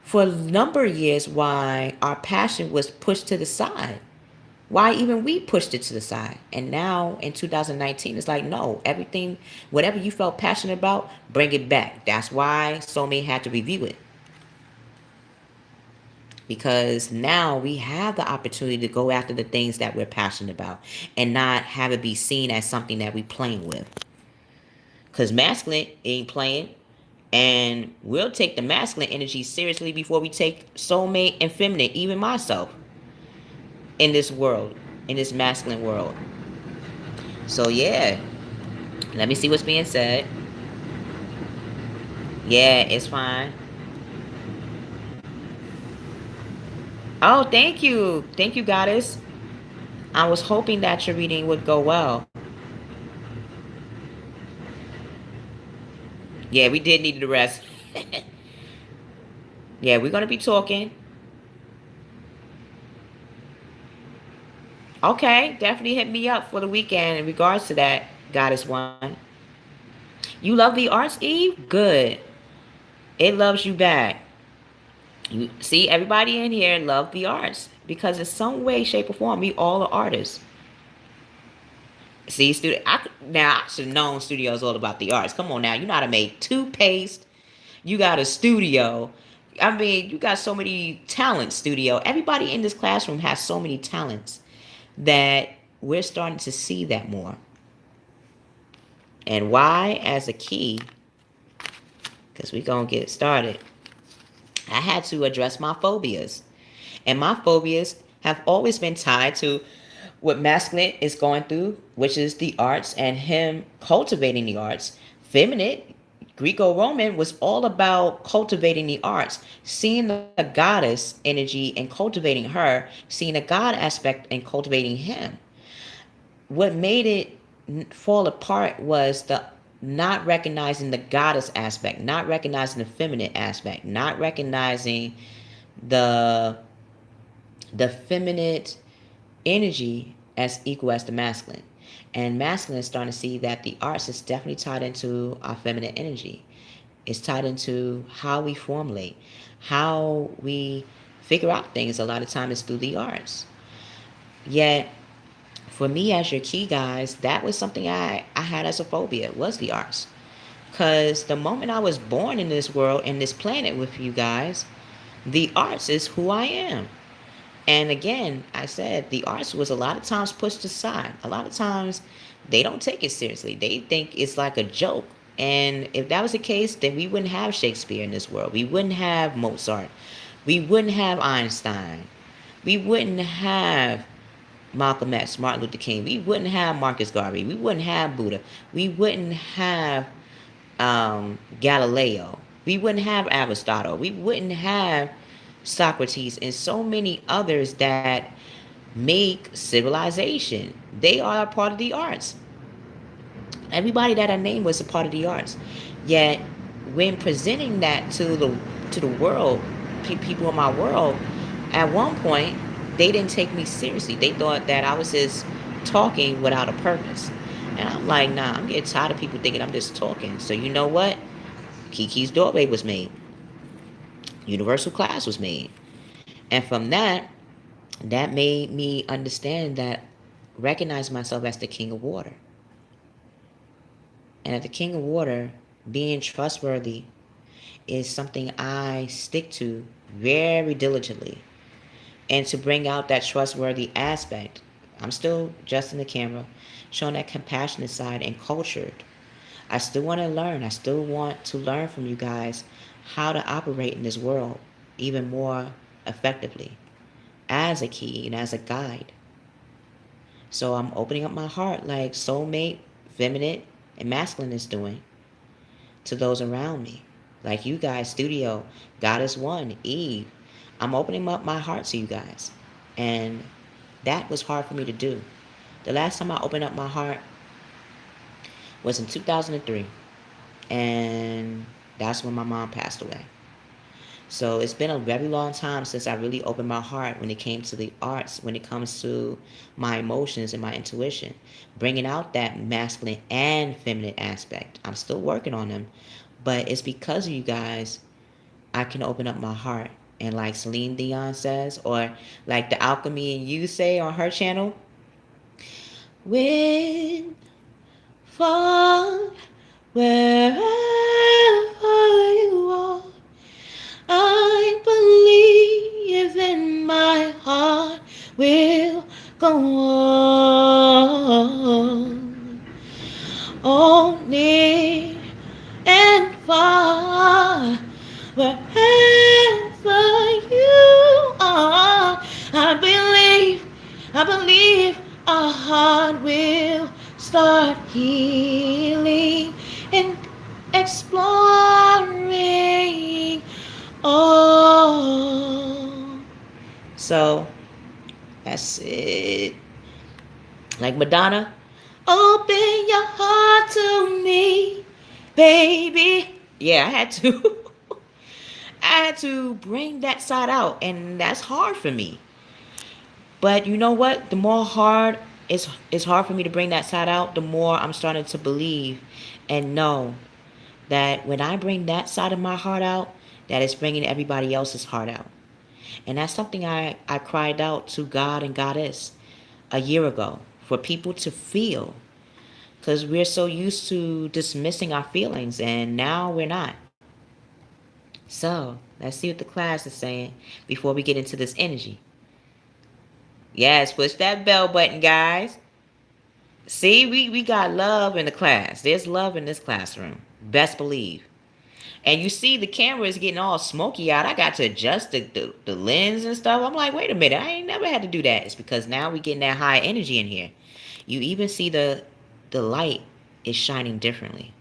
for a number of years, why our passion was pushed to the side. Why even we pushed it to the side. And now in 2019, it's like, no, everything, whatever you felt passionate about, bring it back. That's why Soulmate had to review it. Because now we have the opportunity to go after the things that we're passionate about, and not have it be seen as something that we playing with. Because masculine ain't playing, and we'll take the masculine energy seriously before we take soulmate and feminine, even myself, in this world, in this masculine world. So yeah, let me see what's being said. Yeah, it's fine. Oh, thank you, goddess. I was hoping that your reading would go well. Yeah, we did need the rest. Yeah, we're gonna be talking. Okay, definitely hit me up for the weekend in regards to that, Goddess One. You love the arts, Eve? Good. It loves you back. You see, everybody in here love the arts, because in some way, shape, or form, we all are artists. See, now I should have known studios all about the arts. Come on now, you know how to make toothpaste. You got a studio. I mean, you got so many talents, studio. Everybody in this classroom has so many talents that we're starting to see that more. And why, as a key, because we're going to get started, I had to address my phobias. And my phobias have always been tied to what masculine is going through, which is the arts, and him cultivating the arts. Feminine, Greco-Roman, was all about cultivating the arts, seeing the goddess energy and cultivating her, seeing the God aspect and cultivating him. What made it fall apart was the not recognizing the goddess aspect, not recognizing the feminine aspect, not recognizing the feminine energy as equal as the masculine. And masculine is starting to see that the arts is definitely tied into our feminine energy. It's tied into how we formulate, how we figure out things. A lot of times through the arts. Yet, for me as your key, guys, that was something I had as a phobia, was the arts. Because the moment I was born in this world, in this planet with you guys, the arts is who I am. And again, I said the arts was a lot of times pushed aside. A lot of times they don't take it seriously. They think it's like a joke. And if that was the case, then we wouldn't have Shakespeare in this world. We wouldn't have Mozart. We wouldn't have Einstein. We wouldn't have Malcolm X, Martin Luther King. We wouldn't have Marcus Garvey. We wouldn't have Buddha. We wouldn't have Galileo. We wouldn't have Aristotle. We wouldn't have Socrates and so many others that make civilization. They are a part of the arts. Everybody that I named was a part of the arts. Yet, when presenting that to the world, people in my world, at one point, they didn't take me seriously. They thought that I was just talking without a purpose. And I'm like, nah, I'm getting tired of people thinking I'm just talking. So you know what? Keykeys' Doorway was made. Universal Class was made. And from that, that made me understand that recognize myself as the king of water. And at the king of water, being trustworthy is something I stick to very diligently. And to bring out that trustworthy aspect, I'm still just in the camera, showing that compassionate side and cultured. I still want to learn. I still want to learn from you guys how to operate in this world even more effectively as a key and as a guide. So I'm opening up my heart like soulmate, feminine, and masculine is doing to those around me. Like you guys, Studio, Goddess One, Eve. I'm opening up my heart to you guys. And that was hard for me to do. The last time I opened up my heart was in 2003. And that's when my mom passed away. So it's been a very long time since I really opened my heart when it came to the arts, when it comes to my emotions and my intuition, bringing out that masculine and feminine aspect. I'm still working on them, but it's because of you guys I can open up my heart. And like Celine Dion says, or like the Alchemy and You say on her channel, when far wherever you are, I believe in my heart will go on. Only and far, wherever you are, I believe our heart will start healing and exploring. Oh, so that's it. Like Madonna, open your heart to me, baby. Yeah, I had to. I had to bring that side out, and that's hard for me. But you know what? The more hard it's hard for me to bring that side out, the more I'm starting to believe and know that when I bring that side of my heart out, that it's bringing everybody else's heart out. And that's something I cried out to God and Goddess a year ago for people to feel. Because we're so used to dismissing our feelings, and now we're not. So, let's see what the class is saying before we get into this energy. Yes, push that bell button, guys. See, we got love in the class. There's love in this classroom. Best believe. And you see the camera is getting all smoky out. I got to adjust the lens and stuff. I'm like, wait a minute. I ain't never had to do that. It's because now we getting that high energy in here. You even see the light is shining differently.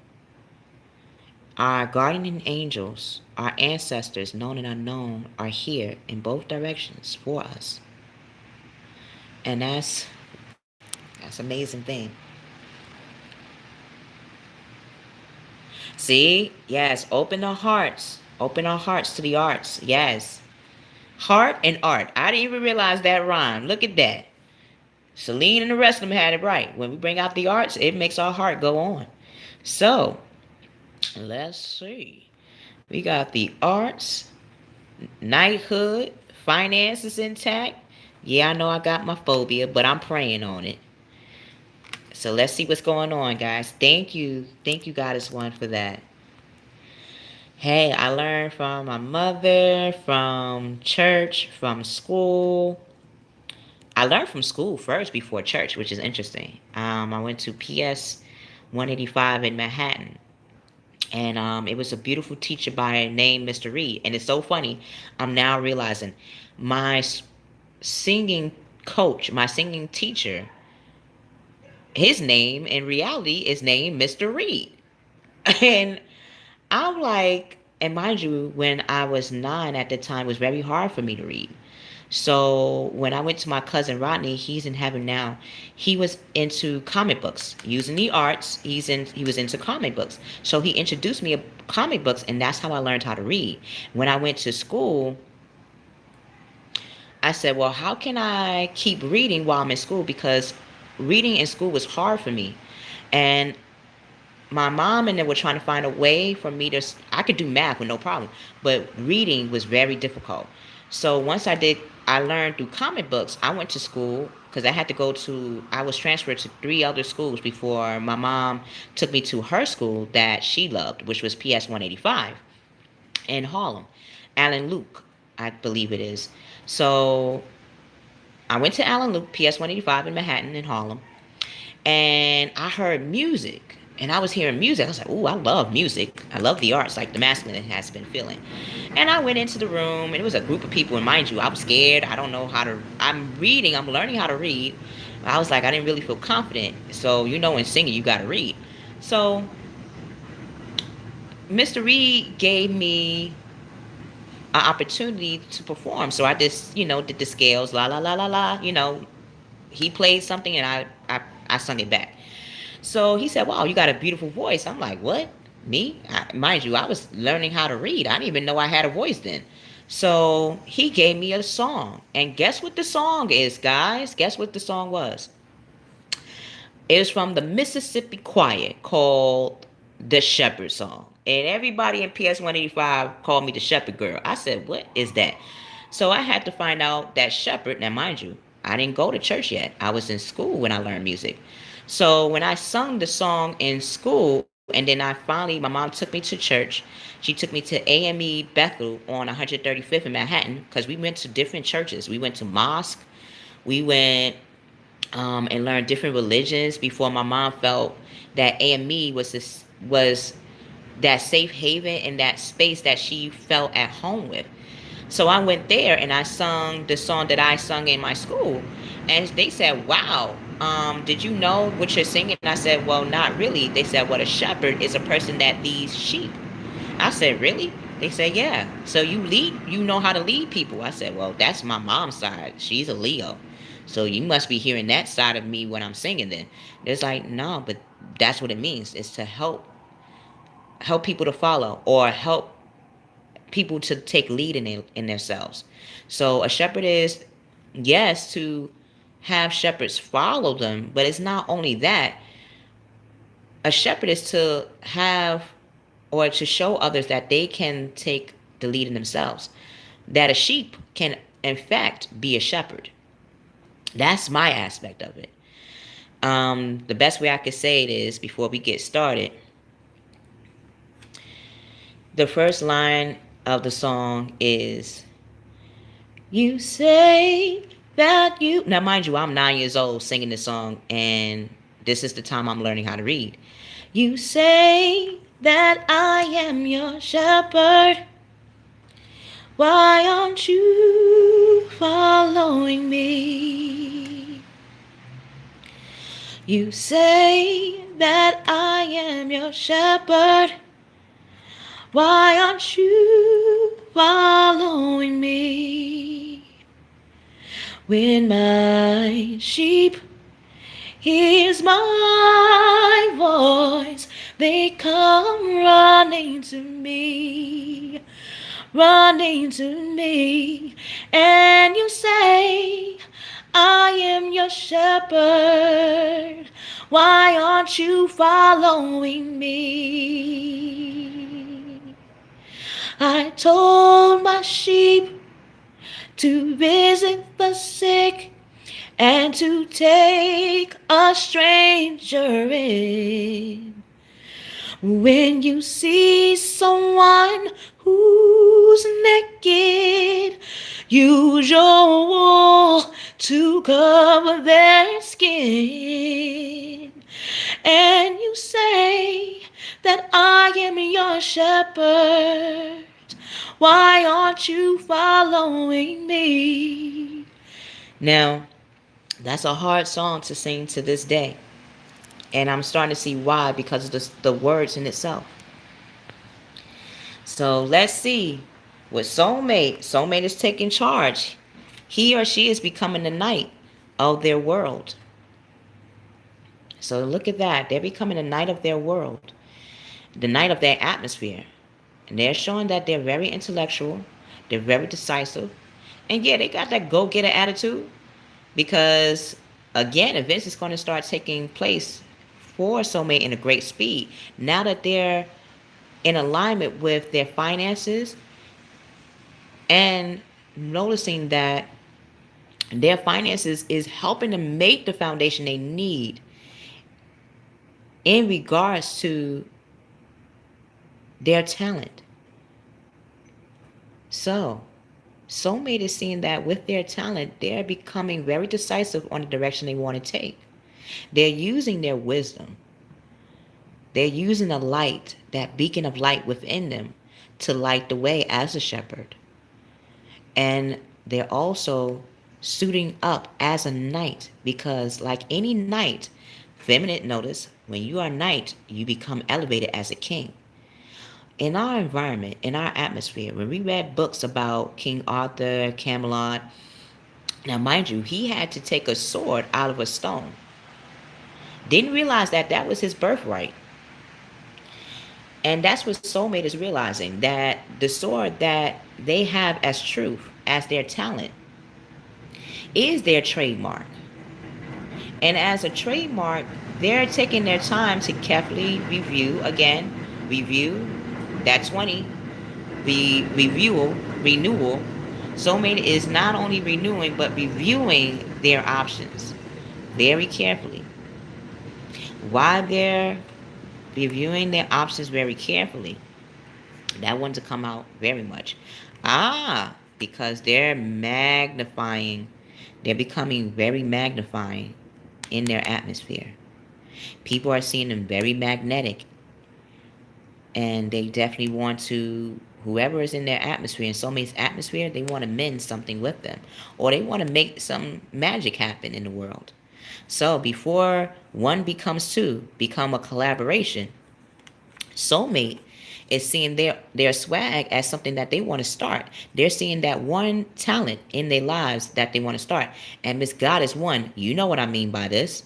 Our guardian angels, our ancestors, known and unknown, are here in both directions for us. And that's an amazing thing. See? Yes, open our hearts. Open our hearts to the arts. Yes. Heart and art. I didn't even realize that rhyme. Look at that. Celine and the rest of them had it right. When we bring out the arts, it makes our heart go on. So, let's see. We got the arts, knighthood, finances intact. Yeah, I know I got my phobia, but I'm praying on it. So let's see what's going on, guys. Thank you. Thank you, Goddess One, for that. Hey, I learned from my mother, from church, from school. I learned from school first before church, which is interesting. I went to PS 185 in Manhattan. And it was a beautiful teacher by name Mr. Reed. And it's so funny. I'm now realizing my singing coach, my singing teacher, his name in reality is named Mr. Reed. And I'm like, and mind you, when I was 9 at the time, it was very hard for me to read. So when I went to my cousin Rodney, he's in heaven now. He was into comic books, using the arts. He was into comic books. So he introduced me to comic books, and that's how I learned how to read. When I went to school, I said, well, how can I keep reading while I'm in school? Because reading in school was hard for me. And my mom and them were trying to find a way for me to, I could do math with no problem, but reading was very difficult. So once I learned through comic books. I went to school because I was transferred to three other schools before my mom took me to her school that she loved, which was PS 185 in Harlem. Alan Luke, I believe it is. So I went to Alan Luke, PS 185 in Manhattan in Harlem, and I heard music. And I was hearing music. I was like, "Ooh, I love music. I love the arts, like the masculine has been feeling." And I went into the room, and it was a group of people. And mind you, I was scared. I don't know how to. I'm reading. I'm learning how to read. I was like, I didn't really feel confident. So in singing, you got to read. So Mr. Reed gave me an opportunity to perform. So I just, did the scales, la la la la la. He played something, and I sung it back. So he said, "Wow, you got a beautiful voice." I'm like, "What? Me?" Mind you, I was learning how to read. I didn't even know I had a voice then. So he gave me a song. And guess what the song is, guys? Guess what the song was? It was from the Mississippi Choir called The Shepherd Song. And everybody in PS 185 called me the Shepherd Girl. I said, "What is that?" So I had to find out that Shepherd. Now, mind you, I didn't go to church yet. I was in school when I learned music. So when I sung the song in school, and then my mom took me to church. She took me to AME Bethel on 135th in Manhattan because we went to different churches. We went to mosque. We went and learned different religions before my mom felt that AME was that safe haven and that space that she felt at home with. So I went there and I sung the song that I sung in my school. And they said, "Wow, did you know what you're singing?" I said, "Well, not really." They said, "What a shepherd is a person that leads sheep." I said, "Really?" They said, "Yeah. So you know how to lead people." I said, "Well, that's my mom's side. She's a Leo. So you must be hearing that side of me when I'm singing then." It's like, "No, but that's what it means. It's to help people to follow or help people to take lead in themselves." So a shepherd is, yes, to have shepherds follow them, but it's not only that. A shepherd is to have or to show others that they can take the lead in themselves. That a sheep can, in fact, be a shepherd. That's my aspect of it. The best way I could say it is, before we get started, the first line of the song is, "You say that you..." Now, mind you, I'm 9 years old singing this song, and this is the time I'm learning how to read. "You say that I am your shepherd. Why aren't you following me? You say that I am your shepherd. Why aren't you following me? When my sheep hears my voice, they come running to me, running to me. And you say, I am your shepherd. Why aren't you following me? I told my sheep to visit the sick and to take a stranger in. When you see someone who's naked, use your wool to cover their skin. And you say that I am your shepherd. Why aren't you following me? Now, that's a hard song to sing to this day. And I'm starting to see why, because of the words in itself. So let's see what Soulmate is taking charge. He or she is becoming the knight of their world. So look at that. They're becoming the knight of their world, the knight of their atmosphere. And they're showing that they're very intellectual, they're very decisive, and yeah, they got that go-getter attitude because, again, events is going to start taking place for Soulmate in a great speed. Now that they're in alignment with their finances and noticing that their finances is helping them make the foundation they need in regards to their talent. So, Soulmate is seeing that with their talent, they're becoming very decisive on the direction they want to take. They're using their wisdom. They're using a light, that beacon of light within them, to light the way as a shepherd. And they're also suiting up as a knight because, like any knight, feminine, notice, when you are a knight, you become elevated as a king. In our environment, in our atmosphere, when we read books about King Arthur, Camelot, now mind you, he had to take a sword out of a stone. Didn't realize that that was his birthright. And that's what Soulmate is realizing, that the sword that they have as truth, as their talent, is their trademark. And as a trademark, they're taking their time to carefully review, again, review that 20, renewal. Soulmate is not only renewing, but reviewing their options very carefully. Why they're reviewing their options very carefully, that one to come out very much. Because they're magnifying, they're becoming very magnifying in their atmosphere. People are seeing them very magnetic, and they definitely want to, whoever is in their atmosphere, in Soulmate's atmosphere, they want to mend something with them, or they want to make some magic happen in the world. So before one becomes two, become a collaboration, Soulmate is seeing their swag as something that they want to start. They're seeing that one talent in their lives that they want to start. And Miss God is one. You know what I mean by this.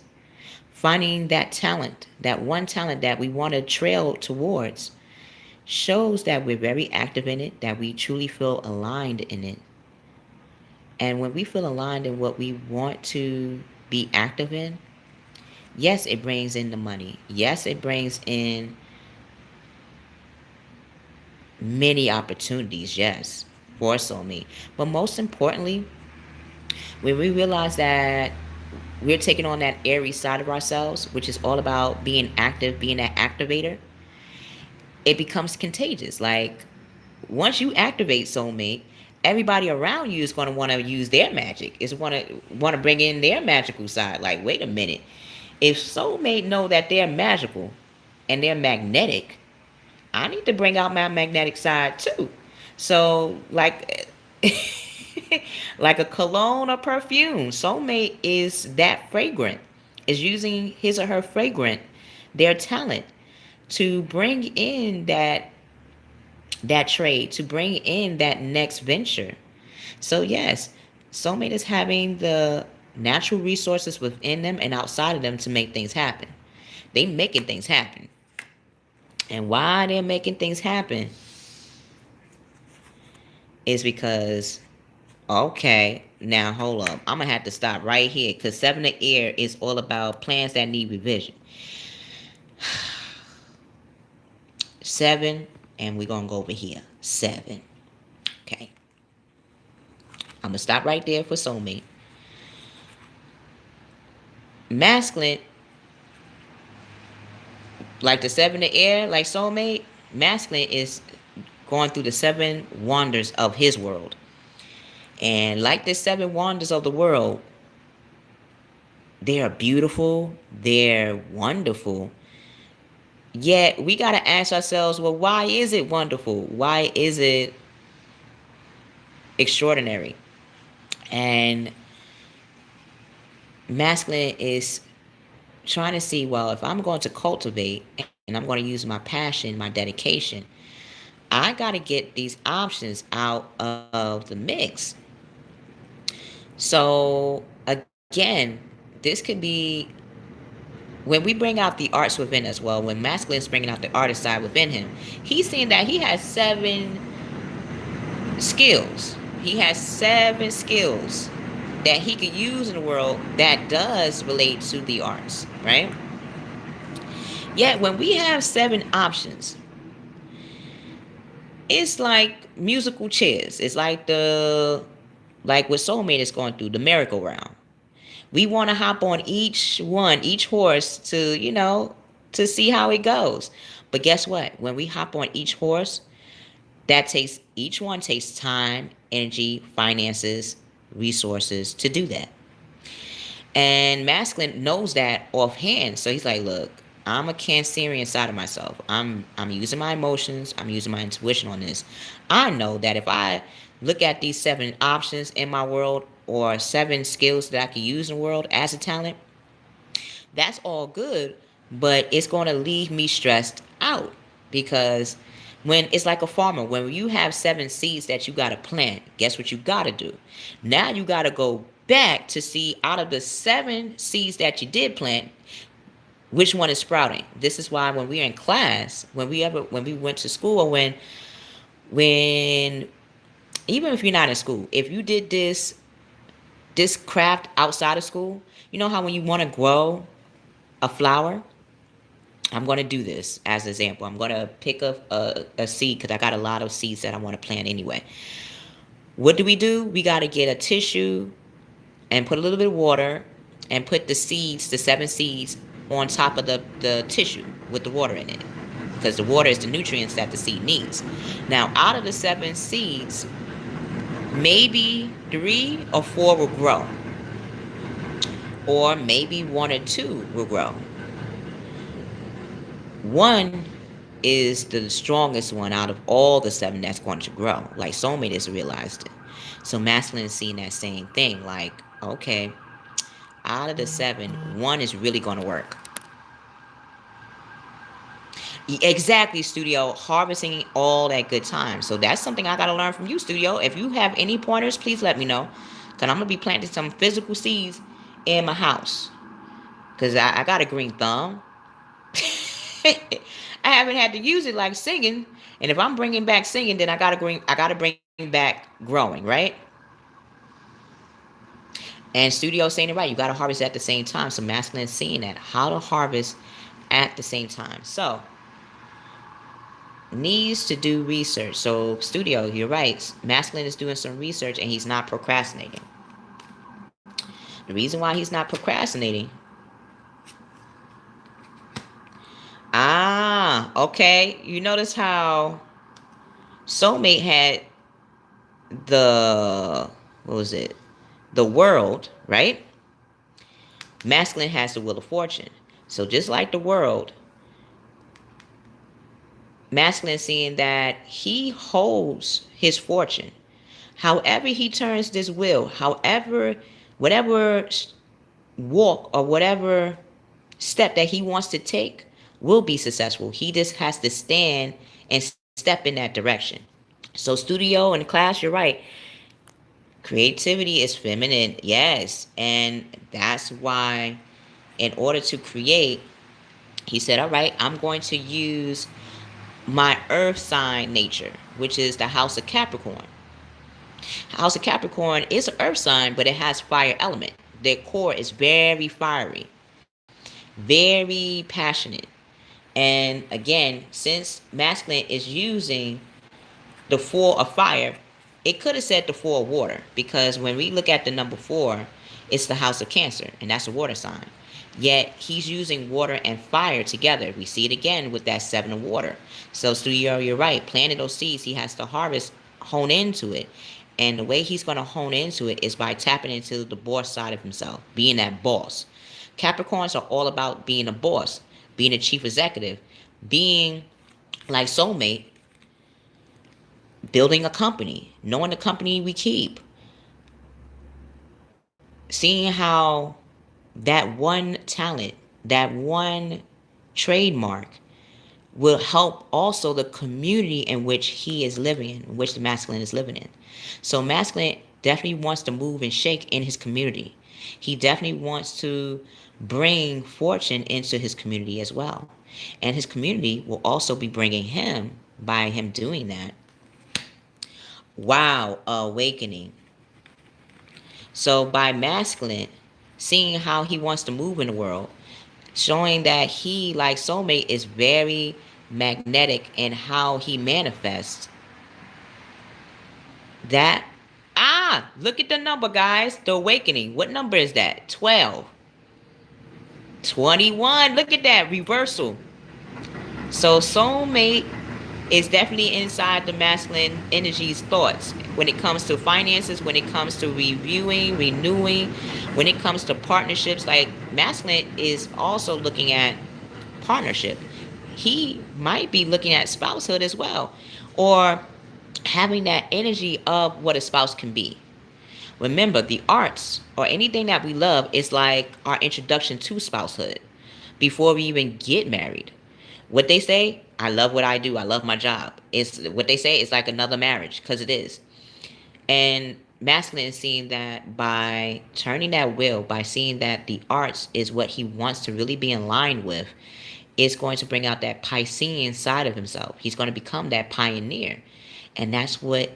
Finding that talent, that one talent that we want to trail towards, shows that we're very active in it, that we truly feel aligned in it. And when we feel aligned in what we want to be active in, yes, it brings in the money. Yes, it brings in many opportunities, yes, for Soulmate. But most importantly, when we realize that we're taking on that Aries side of ourselves, which is all about being active, being that activator, it becomes contagious. Like, once you activate Soulmate, everybody around you is going to want to use their magic. Is want to bring in their magical side. Like, wait a minute, if Soulmate know that they're magical and they're magnetic, I need to bring out my magnetic side too. So, like, like a cologne or perfume, Soulmate is that fragrant. Is using his or her fragrant, their talent, to bring in that trade, to bring in that next venture. So yes, Soulmate is having the natural resources within them and outside of them to make things happen. They making things happen. And why they're making things happen is because, okay, now hold up. I'm going to have to stop right here because 7 of Air is all about plans that need revision. 7, and we're going to go over here. 7. Okay. I'm going to stop right there for Soulmate. Masculine, like the 7 of Air, like Soulmate, masculine is going through the 7 wonders of his world. And like the 7 wonders of the world, they are beautiful, they're wonderful. Yet we got to ask ourselves, well, why is it wonderful? Why is it extraordinary? And masculine is trying to see, well, if I'm going to cultivate and I'm going to use my passion, my dedication, I got to get these options out of the mix. So again, this could be when we bring out the arts within us. Well, when masculine is bringing out the artist side within him, he's saying that he has 7 skills. He has 7 skills that he could use in the world that does relate to the arts, right? Yet when we have 7 options, it's like musical chairs. It's like what Soulmate is going through, the merry-go-round. We want to hop on each horse to see how it goes. But guess what? When we hop on each horse, each one takes time, energy, finances, resources to do that. And masculine knows that offhand. So he's like, look, I'm a Cancerian side of myself. I'm using my emotions. I'm using my intuition on this. I know that if I look at these 7 options in my world or 7 skills that I can use in the world as a talent, that's all good, but it's going to leave me stressed out because when it's like a farmer, when you have 7 seeds that you got to plant, guess what you got to do? Now you got to go back to see out of the 7 seeds that you did plant, which one is sprouting. This is why when we are in class, when we went to school, or when even if you're not in school, if you did this craft outside of school, you know how when you want to grow a flower, I'm going to do this as an example. I'm going to pick up a seed because I got a lot of seeds that I want to plant anyway. What do? We got to get a tissue and put a little bit of water and put the 7 seeds, on top of the tissue with the water in it. Because the water is the nutrients that the seed needs. Now, out of the 7 seeds, maybe 3 or 4 will grow. Or maybe 1 or 2 will grow. One is the strongest one out of all the 7 that's going to grow. Like Soulmate has realized it. So masculine is seeing that same thing. Like, okay, out of the 7, 1 is really going to work. Exactly, Studio. Harvesting all that good time. So that's something I got to learn from you, Studio. If you have any pointers, please let me know. Because I'm going to be planting some physical seeds in my house. Because I got a green thumb. I haven't had to use it like singing. And if I'm bringing back singing, then I got to bring back growing, right? And Studio saying it right. You got to harvest at the same time. So masculine is seeing that. How to harvest at the same time. So needs to do research. So Studio, you're right. Masculine is doing some research and he's not procrastinating. The reason why he's not procrastinating. Okay. You notice how Soulmate had what was it? The world, right? Masculine has the wheel of fortune. So just like the world, masculine seeing that he holds his fortune. However he turns this wheel, whatever walk or whatever step that he wants to take will be successful. He just has to stand and step in that direction. So Studio and class, you're right. Creativity is feminine, yes. And that's why in order to create, he said, all right, I'm going to use my earth sign nature, which is the house of Capricorn. House of Capricorn is an earth sign, but it has fire element. Their core is very fiery, very passionate. And again, since masculine is using the 4 of fire, it could have said the 4 of water, because when we look at the number 4, it's the house of Cancer, and that's a water sign. Yet he's using water and fire together. We see it again with that 7 of water. So Studio, you're right. Planting those seeds, he has to harvest, hone into it. And the way he's going to hone into it is by tapping into the boss side of himself, being that boss. Capricorns are all about being a boss, being a chief executive, being like Soulmate, building a company, knowing the company we keep, seeing how that one talent, that one trademark will help also the community in which he is living in which the masculine is living in. So masculine definitely wants to move and shake in his community. He definitely wants to bring fortune into his community as well. And his community will also be bringing him, by him doing that, wow, awakening. So by masculine, seeing how he wants to move in the world, showing that he, like soulmate, is very magnetic in how he manifests that. Look at the number, guys. The awakening. What number is that? 12. 21. Look at that reversal. So soulmate is definitely inside the masculine energy's thoughts when it comes to finances, when it comes to reviewing, renewing, when it comes to partnerships. Like masculine is also looking at partnership. He might be looking at spousehood as well, or having that energy of what a spouse can be. Remember, the arts or anything that we love is like our introduction to spousehood before we even get married. What they say, I love what I do. I love my job. It's what they say. It's like another marriage, because it is. And masculine is seeing that by turning that wheel, by seeing that the arts is what he wants to really be in line with, it's going to bring out that Piscean side of himself. He's going to become that pioneer. And that's what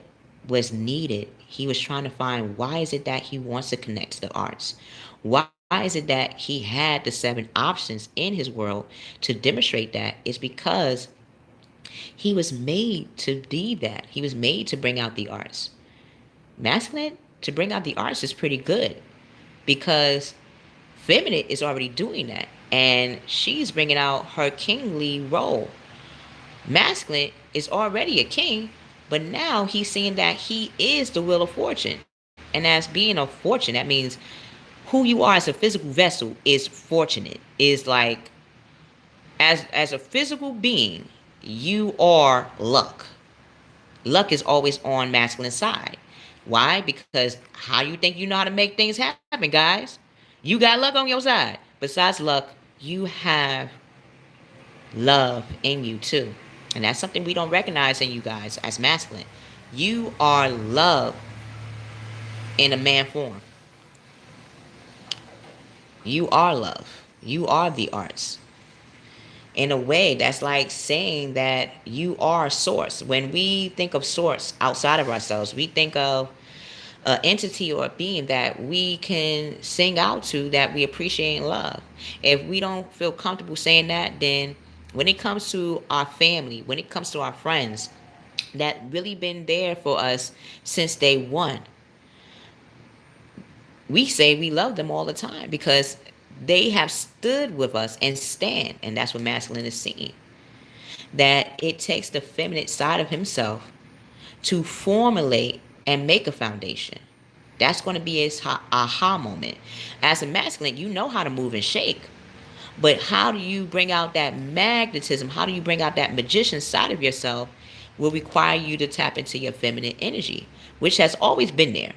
was needed. He was trying to find, why is it that he wants to connect to the arts? Why is it that he had the 7 options in his world to demonstrate that? It's because he was made to be that. He was made to bring out the arts. Masculine, to bring out the arts is pretty good, because feminine is already doing that, and she's bringing out her kingly role. Masculine is already a king, but now he's seeing that he is the wheel of fortune. And as being a fortune, that means who you are as a physical vessel is fortunate. Is like, as a physical being, you are luck. Luck is always on masculine side. Why? Because how you think you know how to make things happen, guys? You got luck on your side. Besides luck, you have love in you too. And that's something we don't recognize in you guys as masculine. You are love in a man form. You are love. You are the arts. In a way, that's like saying that you are source. When we think of source outside of ourselves, we think of an entity or a being that we can sing out to, that we appreciate and love. If we don't feel comfortable saying that, then when it comes to our family, when it comes to our friends that really been there for us since day one, we say we love them all the time because they have stood with us and stand. And that's what masculine is seeing. That it takes the feminine side of himself to formulate and make a foundation. That's going to be his aha moment. As a masculine, you know how to move and shake. But how do you bring out that magnetism? How do you bring out that magician side of yourself? Will require you to tap into your feminine energy, which has always been there.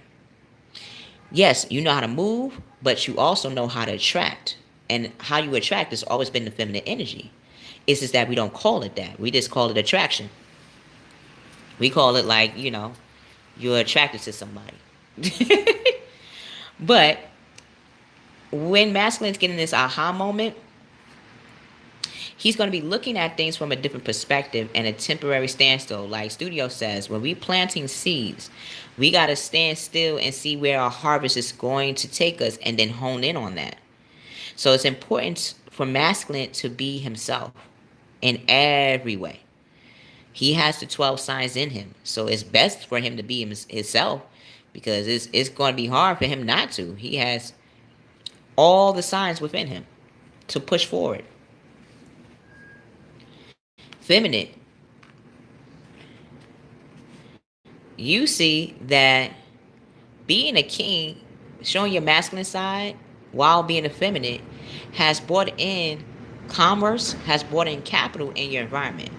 Yes, you know how to move, but you also know how to attract. And how you attract has always been the feminine energy. It's just that we don't call it that. We just call it attraction. We call it like, you're attracted to somebody. But when masculine's getting this aha moment, he's going to be looking at things from a different perspective and a temporary standstill. Like Studio says, when we planting seeds, we got to stand still and see where our harvest is going to take us and then hone in on that. So it's important for masculine to be himself in every way. He has the 12 signs in him. So it's best for him to be himself, because it's going to be hard for him not to. He has all the signs within him to push forward. Feminine. You see that being a king, showing your masculine side while being a feminine, has brought in commerce, has brought in capital in your environment.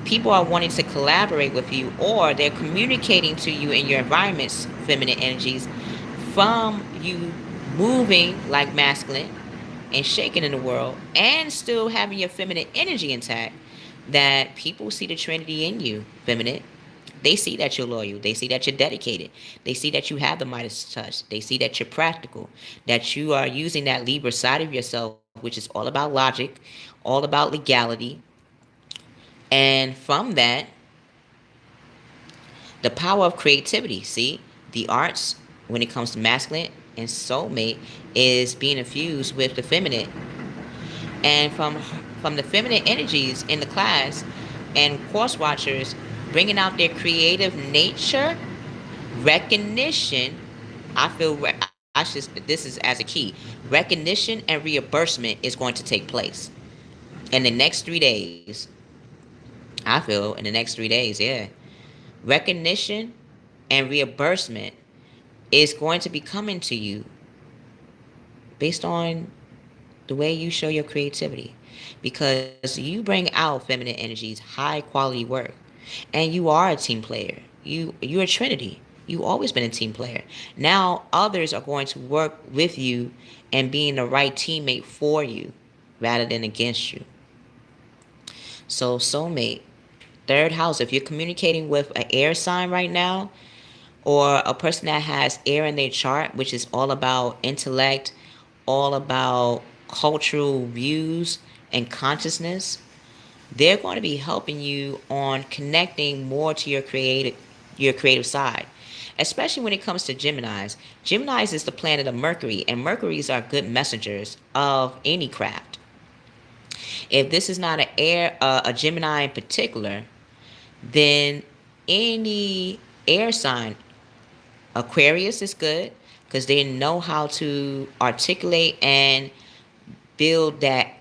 People are wanting to collaborate with you, or they're communicating to you in your environment's feminine energies from you moving like masculine and shaking in the world and still having your feminine energy intact, that people see the trinity in you, feminine. They see that you're loyal. They see that you're dedicated. They see that you have the Midas touch. They see that you're practical, that you are using that Libra side of yourself, which is all about logic, all about legality. And from that, the power of creativity. See, the arts, when it comes to masculine and soulmate, is being infused with the feminine. And from the feminine energies in the class and course watchers bringing out their creative nature, recognition, I feel this is as a key. Recognition and reimbursement is going to take place in the next 3 days. I feel in the next 3 days, yeah. Recognition and reimbursement is going to be coming to you based on the way you show your creativity, because you bring out feminine energies, high quality work, and you are a team player. You're a trinity. You always been a team player. Now others are going to work with you and being the right teammate for you rather than against you. So soulmate, third house, if you're communicating with an air sign right now, or a person that has air in their chart, which is all about intellect, all about cultural views and consciousness, they're going to be helping you on connecting more to your creative side. Especially when it comes to Geminis. Geminis is the planet of Mercury, and Mercuries are good messengers of any craft. If this is not a Gemini in particular, then any air sign, Aquarius is good because they know how to articulate and build that,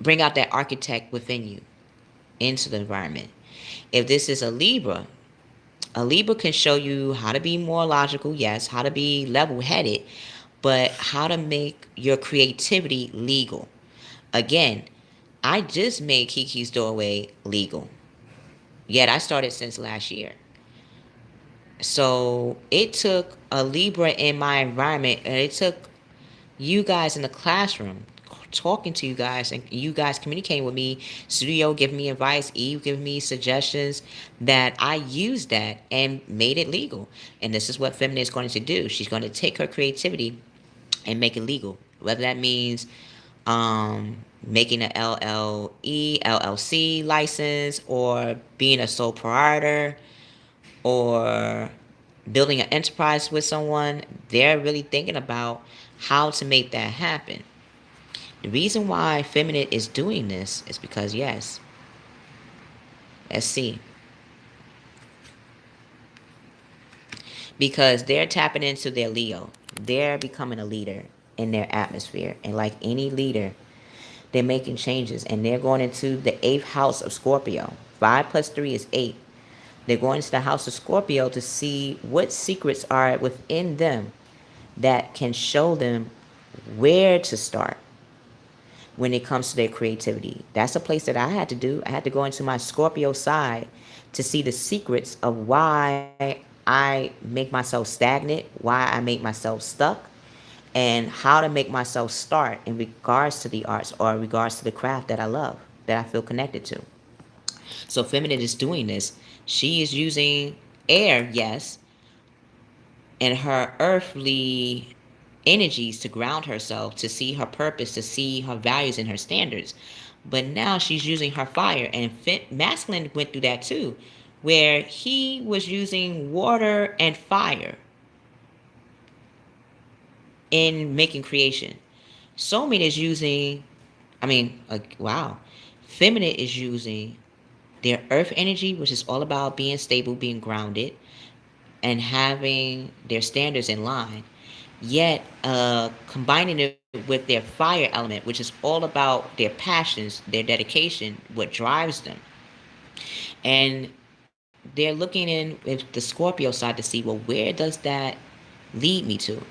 bring out that architect within you into the environment. If this is a Libra can show you how to be more logical, yes, how to be level headed, but how to make your creativity legal. Again, I just made Kiki's Doorway legal. Yet I started since last year. So it took a Libra in my environment, and it took you guys in the classroom talking to you guys and you guys communicating with me, studio giving me advice, Eve giving me suggestions, that I used that and made it legal. And this is what feminine is going to do. She's going to take her creativity and make it legal, whether that means making an LLC license, or being a sole proprietor, or building an enterprise with someone. They're really thinking about how to make that happen. The reason why feminine is doing this is because, yes, let's see, because they're tapping into their Leo. They're becoming a leader in their atmosphere. And like any leader, they're making changes, and they're going into the 8th house of Scorpio. 5 plus 3 is 8. They're going into the house of Scorpio to see what secrets are within them that can show them where to start when it comes to their creativity. That's a place that I had to do. I had to go into my Scorpio side to see the secrets of why I make myself stagnant, why I make myself stuck, and how to make myself start in regards to the arts or in regards to the craft that I love, that I feel connected to. So feminine is doing this. She is using air, yes, and her earthly energies to ground herself, to see her purpose, to see her values and her standards. But now she's using her fire, and masculine went through that too, where he was using water and fire in making creation. Soulmate is using, wow, feminine is using their earth energy, which is all about being stable, being grounded, and having their standards in line, yet combining it with their fire element, which is all about their passions, their dedication, what drives them. And they're looking in with the Scorpio side to see, well, where does that lead me to?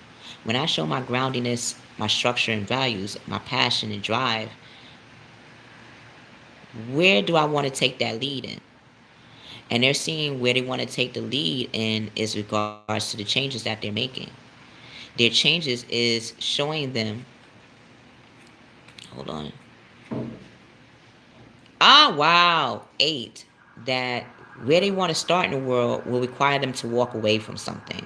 When I show my groundiness, my structure and values, my passion and drive, where do I want to take that lead in? And they're seeing where they want to take the lead in is regards to the changes that they're making. Their changes is showing them, hold on, Ah, wow. 8. That where they want to start in the world will require them to walk away from something.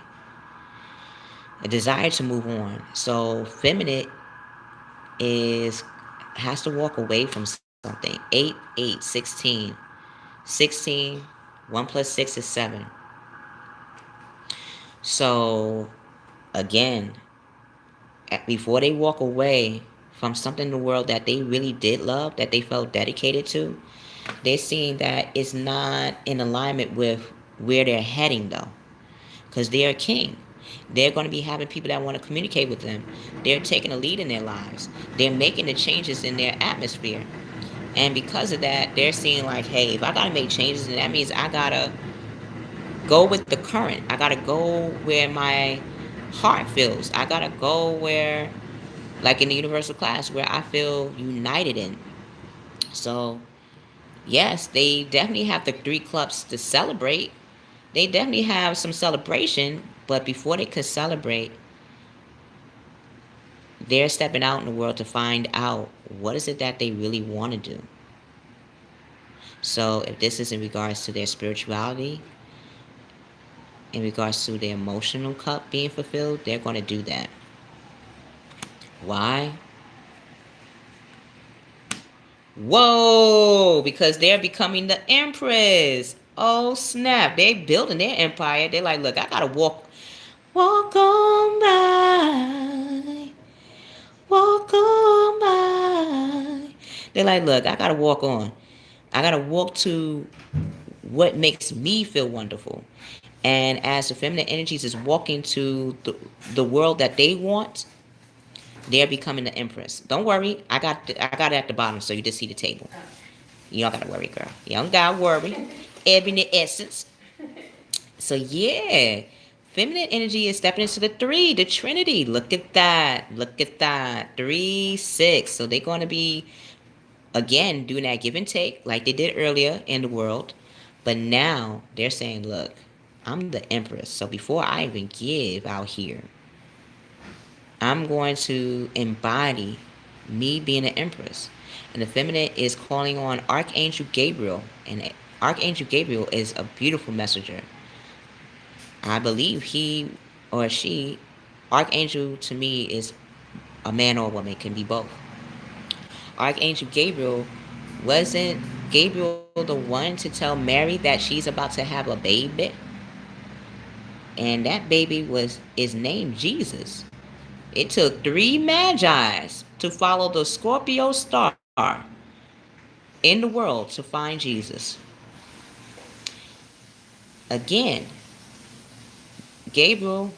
A desire to move on. So feminine is has to walk away from something. 8, 8, 16. 16, 1 plus 6 is 7. So again, before they walk away from something in the world that they really did love, that they felt dedicated to, they're seeing that it's not in alignment with where they're heading though, because they're a king. They're going to be having people that want to communicate with them. They're taking a lead in their lives. They're making the changes in their atmosphere. And because of that, they're seeing like, hey, if I got to make changes, then that means I got to go with the current. I got to go where my heart feels. I got to go where, like in the universal class, where I feel united in. So, yes, they definitely have the 3 clubs to celebrate. They definitely have some celebration, but before they could celebrate, they're stepping out in the world to find out what is it that they really want to do. So if this is in regards to their spirituality, in regards to their emotional cup being fulfilled, they're going to do that. Why? Whoa, because they're becoming the empress. Oh snap, they building their empire. They're like, look, I gotta walk on by, walk on by. They're like, look, I gotta walk on. I gotta walk to what makes me feel wonderful. And as the feminine energies is walking to the world that they want, they're becoming the empress. Don't worry, I got it at the bottom, so you just see the table. You don't gotta worry, girl. You don't gotta worry. Ebony essence. So yeah, feminine energy is stepping into the 3, the Trinity. Look at that. Look at that. 3, 6. So they're gonna be again doing that give and take like they did earlier in the world. But now they're saying, look, I'm the empress. So before I even give out here, I'm going to embody me being an empress. And the feminine is calling on Archangel Gabriel. And Archangel Gabriel is a beautiful messenger. I believe he or she, Archangel to me is a man or a woman, it can be both. Archangel Gabriel, wasn't Gabriel the one to tell Mary that she's about to have a baby? And that baby is named Jesus. It took 3 magi's to follow the Scorpio star in the world to find Jesus. Again, Gabriel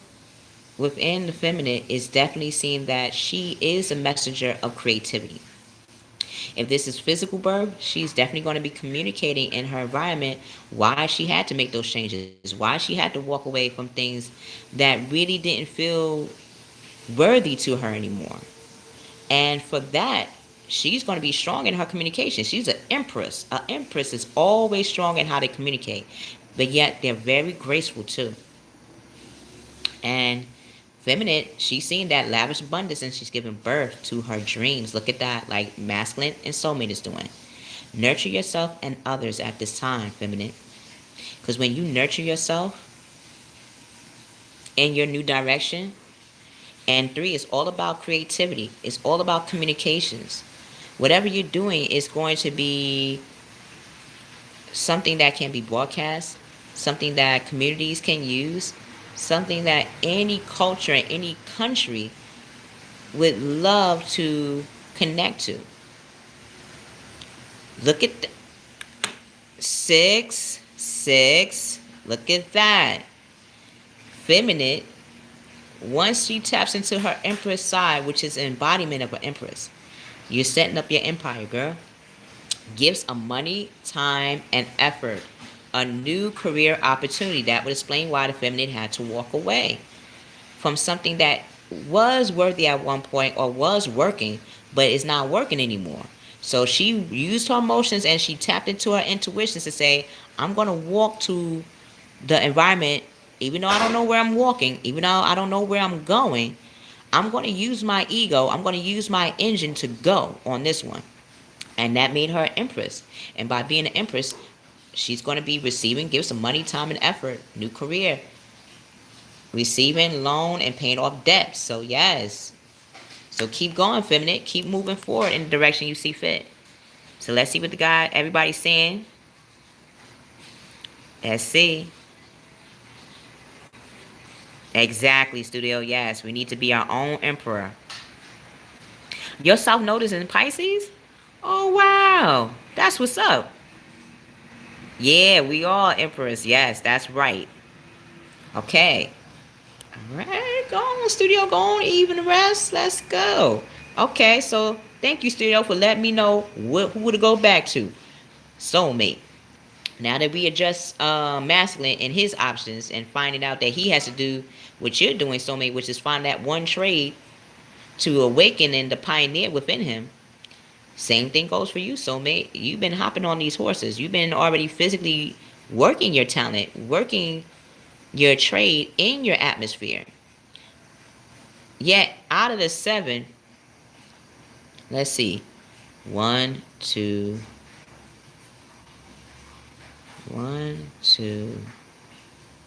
within the feminine is definitely seeing that she is a messenger of creativity. If this is physical birth, she's definitely going to be communicating in her environment why she had to make those changes, why she had to walk away from things that really didn't feel worthy to her anymore. And for that, she's going to be strong in her communication. She's an empress. An empress is always strong in how they communicate, but yet they're very graceful too. And feminine, she's seeing that lavish abundance and she's giving birth to her dreams. Look at that, like masculine and soulmate is doing. Nurture yourself and others at this time, feminine. Because when you nurture yourself in your new direction, and 3 is all about creativity. It's all about communications. Whatever you're doing is going to be something that can be broadcast, something that communities can use, something that any culture, any country would love to connect to. Look at 6, 6. Look at that. Feminine, once she taps into her empress side, which is an embodiment of an empress, you're setting up your empire, girl. Gives a money, time, and effort a new career opportunity. That would explain why the feminine had to walk away from something that was worthy at one point or was working, but is not working anymore. So she used her emotions and she tapped into her intuitions to say, I'm going to walk to the environment, even though I don't know where I'm walking, even though I don't know where I'm going. I'm going to use my ego. I'm going to use my engine to go on this one. And that made her an empress. And by being an empress, she's going to be receiving gifts of money, time, and effort, new career, receiving loan and paying off debts. So yes. So keep going, feminine. Keep moving forward in the direction you see fit. So let's see what the guy, everybody's saying. Let's see. Exactly, studio. Yes, we need to be our own emperor. Your South Node is in Pisces? Oh, wow. That's what's up. Yeah, we all emperors. Yes, that's right. Okay. All right, go on, studio. Go on, even rest. Let's go. Okay, so thank you, studio, for letting me know who to go back to. Soulmate. Now that we adjust masculine and his options and finding out that he has to do what you're doing, soulmate, which is find that one trade to awaken and the pioneer within him. Same thing goes for you, soulmate. You've been hopping on these horses. You've been already physically working your talent, working your trade in your atmosphere. Yet out of the 7, let's see, 1, 2, 1, 2,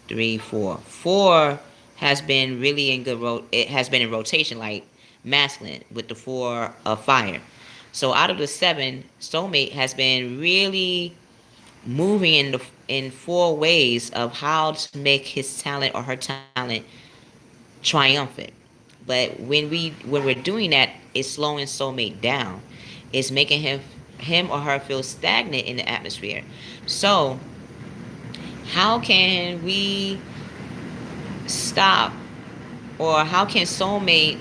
3, 4. 4 has been really in good it has been in rotation, like masculine with the 4 of fire. So out of the 7, soulmate has been really moving in 4 ways of how to make his talent or her talent triumphant. But when we're doing that, it's slowing soulmate down. It's making him or her feel stagnant in the atmosphere. So how can we stop, or how can soulmate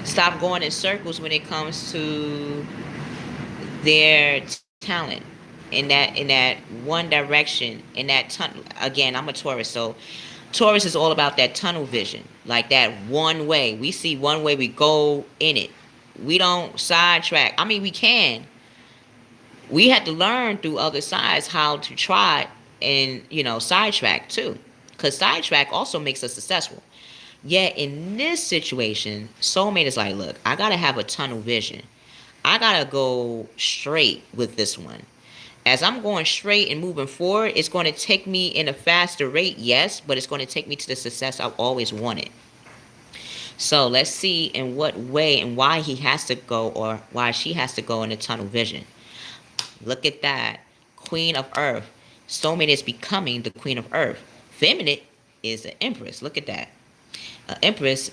stop going in circles when it comes to their talent in that one direction, in that tunnel? Again, I'm a Taurus, so Taurus is all about that tunnel vision, like that one way. We see one way, we go in it. We don't sidetrack. I mean, we can. We had to learn through other sides how to try and, sidetrack too. Because sidetrack also makes us successful. Yet in this situation, soulmate is like, look, I got to have a tunnel vision. I got to go straight with this one. As I'm going straight and moving forward, it's going to take me in a faster rate, yes, but it's going to take me to the success I've always wanted. So let's see in what way and why he has to go, or why she has to go in the tunnel vision. Look at that. Queen of Earth. Soulmate is becoming the Queen of Earth. Feminine is the Empress. Look at that. Empress,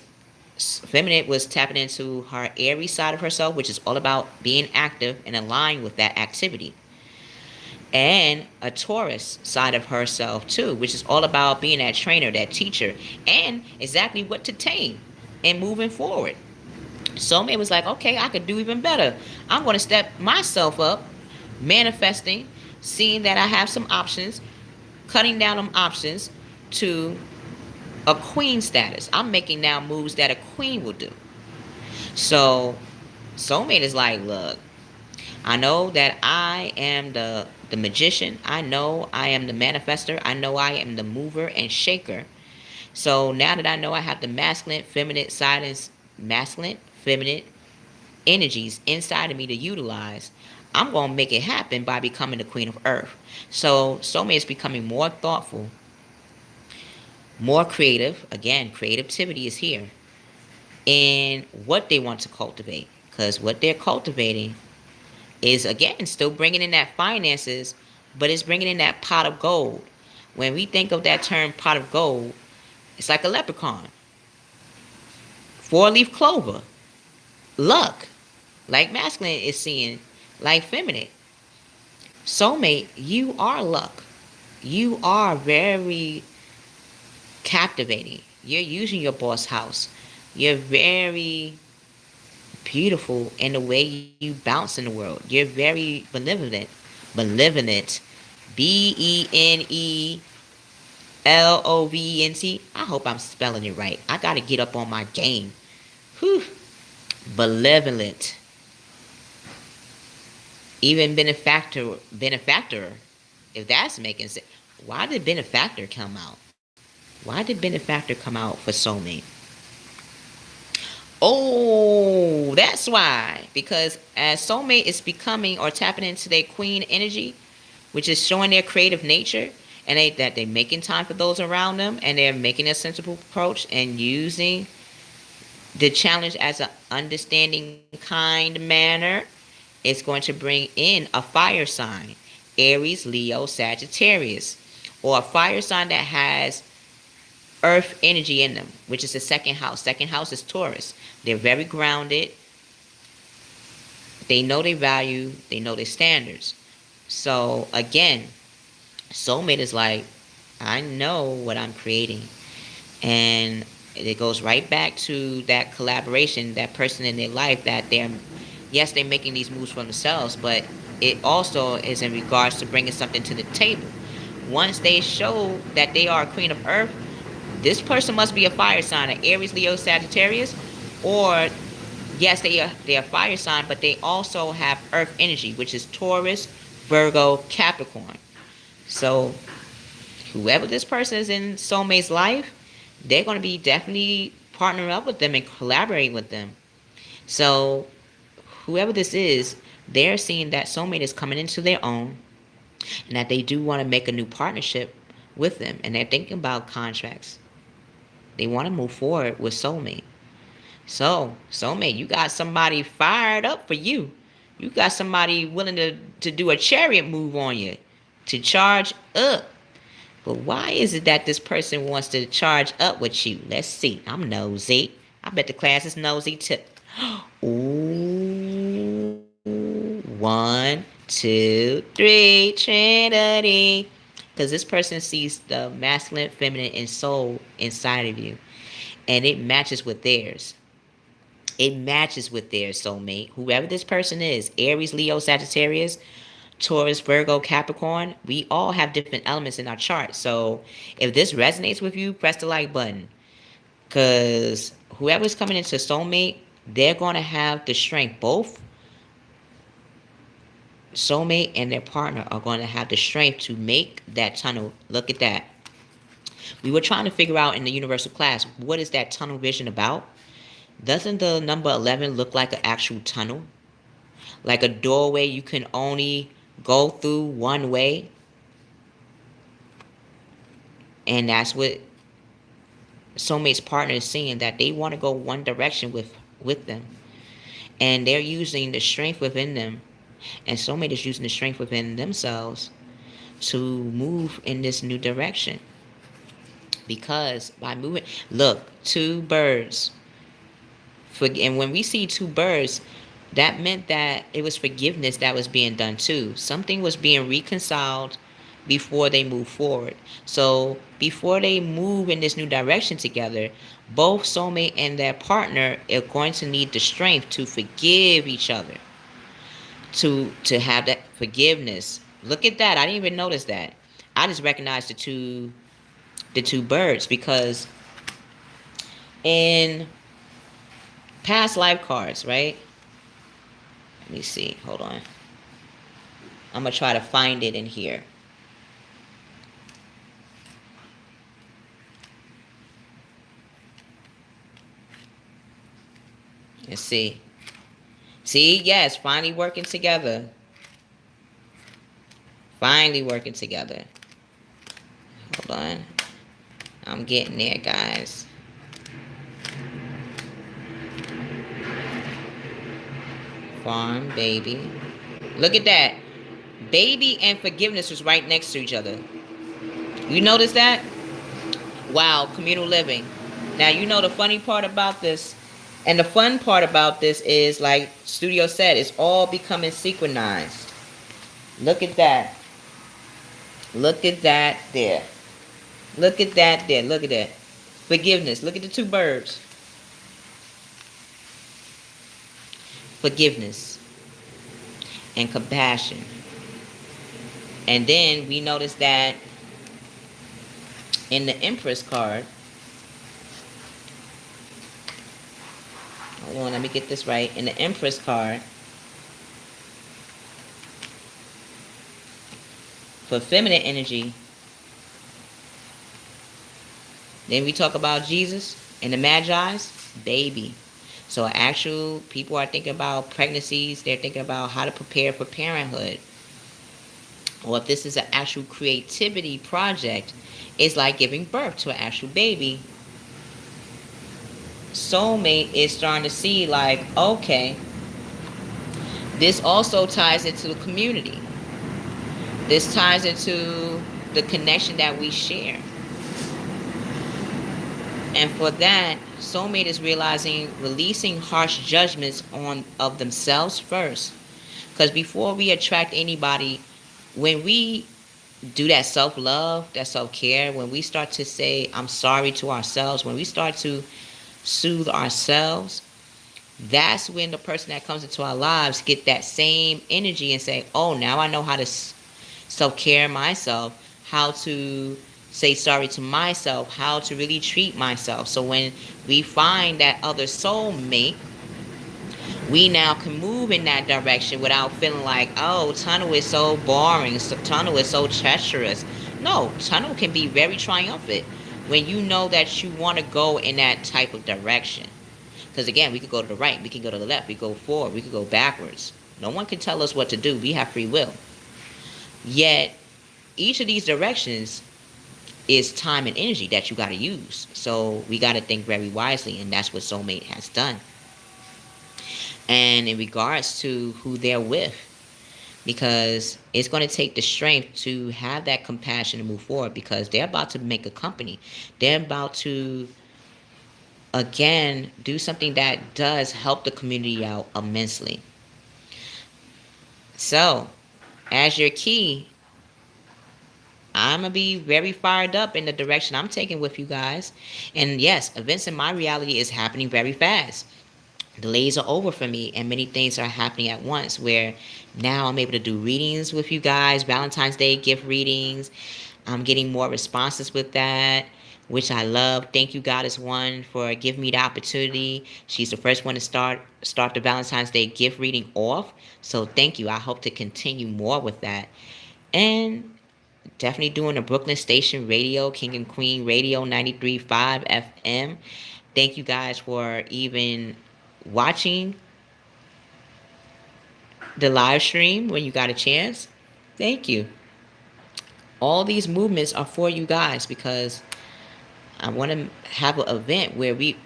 feminine was tapping into her Aries side of herself, which is all about being active and aligned with that activity. And a Taurus side of herself too, which is all about being that trainer, that teacher, and exactly what to tame and moving forward. Soulmate was like, okay, I could do even better. I'm going to step myself up, manifesting, seeing that I have some options, cutting down them options to a queen status. I'm making now moves that a queen will do. So soulmate is like, look, I know that I am the magician. I know I am the manifester. I know I am the mover and shaker. So now that I know I have the masculine, feminine side, and masculine, feminine energies inside of me to utilize, I'm going to make it happen by becoming the Queen of Earth. So soulmate is becoming more thoughtful, more creative. Again, creativity is here in what they want to cultivate, because what they're cultivating is, again, still bringing in that finances, but it's bringing in that pot of gold. When we think of that term pot of gold, it's like a leprechaun, 4-leaf clover, luck, like masculine is seeing, like feminine. Soulmate, you are luck. You are very captivating. You're using your boss house. You're very beautiful in the way you bounce in the world. You're very benevolent. Benevolent. BENELOVENT. I hope I'm spelling it right. I got to get up on my game. Whew. Benevolent. Even benefactor, if that's making sense. Why did benefactor come out? Why did benefactor come out for soulmate? Oh, that's why. because as soulmate is becoming or tapping into their queen energy, which is showing their creative nature, and that they're making time for those around them, and they're making a sensible approach and using the challenge as an understanding, kind manner. It's going to bring in a fire sign, Aries, Leo, Sagittarius, or a fire sign that has earth energy in them, which is the second house. Second house is Taurus. They're very grounded. They know their value. They know their standards. So again, soulmate is like, I know what I'm creating. And it goes right back to that collaboration, that person in their life that yes, they're making these moves for themselves, but it also is in regards to bringing something to the table. Once they show that they are a queen of earth, this person must be a fire sign, an Aries, Leo, Sagittarius, or yes, they are fire sign, but they also have earth energy, which is Taurus, Virgo, Capricorn. So whoever this person is in soulmate's life, they're going to be definitely partnering up with them and collaborating with them. So whoever this is, they're seeing that soulmate is coming into their own, and that they do want to make a new partnership with them, and they're thinking about contracts. They want to move forward with soulmate. So soulmate, you got somebody fired up for you. You got somebody willing to do a chariot move on you, to charge up. But why is it that this person wants to charge up with you? Let's see. I'm nosy. I bet the class is nosy too. Ooh, one, two, three, Trinity. Because this person sees the masculine, feminine, and soul inside of you, and it matches with theirs. It matches with their soulmate. Whoever this person is, Aries, Leo, Sagittarius, Taurus, Virgo, Capricorn, we all have different elements in our chart. So if this resonates with you, press the like button. Because whoever's coming into soulmate, they're going to have the strength. Both soulmate and their partner are going to have the strength to make that tunnel. Look at that. We were trying to figure out in the universal class, what is that tunnel vision about? Doesn't the number 11 look like an actual tunnel? Like a doorway you can only go through one way? And that's what soulmate's partner is seeing, that they want to go one direction with them. And they're using the strength within them. And soulmate is using the strength within themselves to move in this new direction. Because by moving, look, two birds. And when we see two birds, that meant that it was forgiveness that was being done too. Something was being reconciled before they move forward. So before they move in this new direction together, both soulmate and their partner are going to need the strength to forgive each other, to have that forgiveness. Look at that. I didn't even notice that. I just recognized the two birds, because in past life cards, right? Let me see. Hold on. I'm going to try to find it in here. Let's see. See, yes, finally working together. Finally working together. Hold on. I'm getting there, guys. Farm, baby. Look at that. Baby and forgiveness was right next to each other. You notice that? Wow, communal living. Now, you know the funny part about this, and the fun part about this is, like Studio said, it's all becoming synchronized. Look at that. Look at that there. Look at that there. Look at that. Forgiveness. Look at the two birds. Forgiveness and compassion. And then we notice that in the Empress card, hold on, let me get this right. In the Empress card, for feminine energy, then we talk about Jesus and the Magi's, baby. So actual people are thinking about pregnancies, they're thinking about how to prepare for parenthood. Or if this is an actual creativity project, it's like giving birth to an actual baby. Soulmate is starting to see like, okay, this also ties into the community. This ties into the connection that we share. And for that, soulmate is realizing releasing harsh judgments on of themselves first. Because before we attract anybody, when we do that self-love, that self-care, when we start to say I'm sorry to ourselves, when we start to soothe ourselves, that's when the person that comes into our lives get that same energy and say, oh, now I know how to self-care myself, how to say sorry to myself, how to really treat myself. So when we find that other soulmate, we now can move in that direction without feeling like, oh, tunnel is so boring, tunnel is so treacherous. No, tunnel can be very triumphant when you know that you want to go in that type of direction. Because again, we could go to the right, we can go to the left, we go forward, we could go backwards. No one can tell us what to do. We have free will. Yet, each of these directions is time and energy that you got to use. So we got to think very wisely, and that's what Soulmate has done. And in regards to who they're with, because it's going to take the strength to have that compassion to move forward, because they're about to make a company. They're about to, again, do something that does help the community out immensely. So, as your key, I'm going to be very fired up in the direction I'm taking with you guys. And yes, events in my reality is happening very fast. Delays are over for me, and many things are happening at once, where now I'm able to do readings with you guys, Valentine's Day gift readings. I'm getting more responses with that, which I love. Thank you, Goddess One, for giving me the opportunity. She's the first one to start the Valentine's Day gift reading off. So thank you. I hope to continue more with that. And definitely doing the Brooklyn Station Radio, King and Queen Radio 93.5 FM. Thank you guys for even watching the live stream when you got a chance. Thank you. All these movements are for you guys, because I want to have an event where we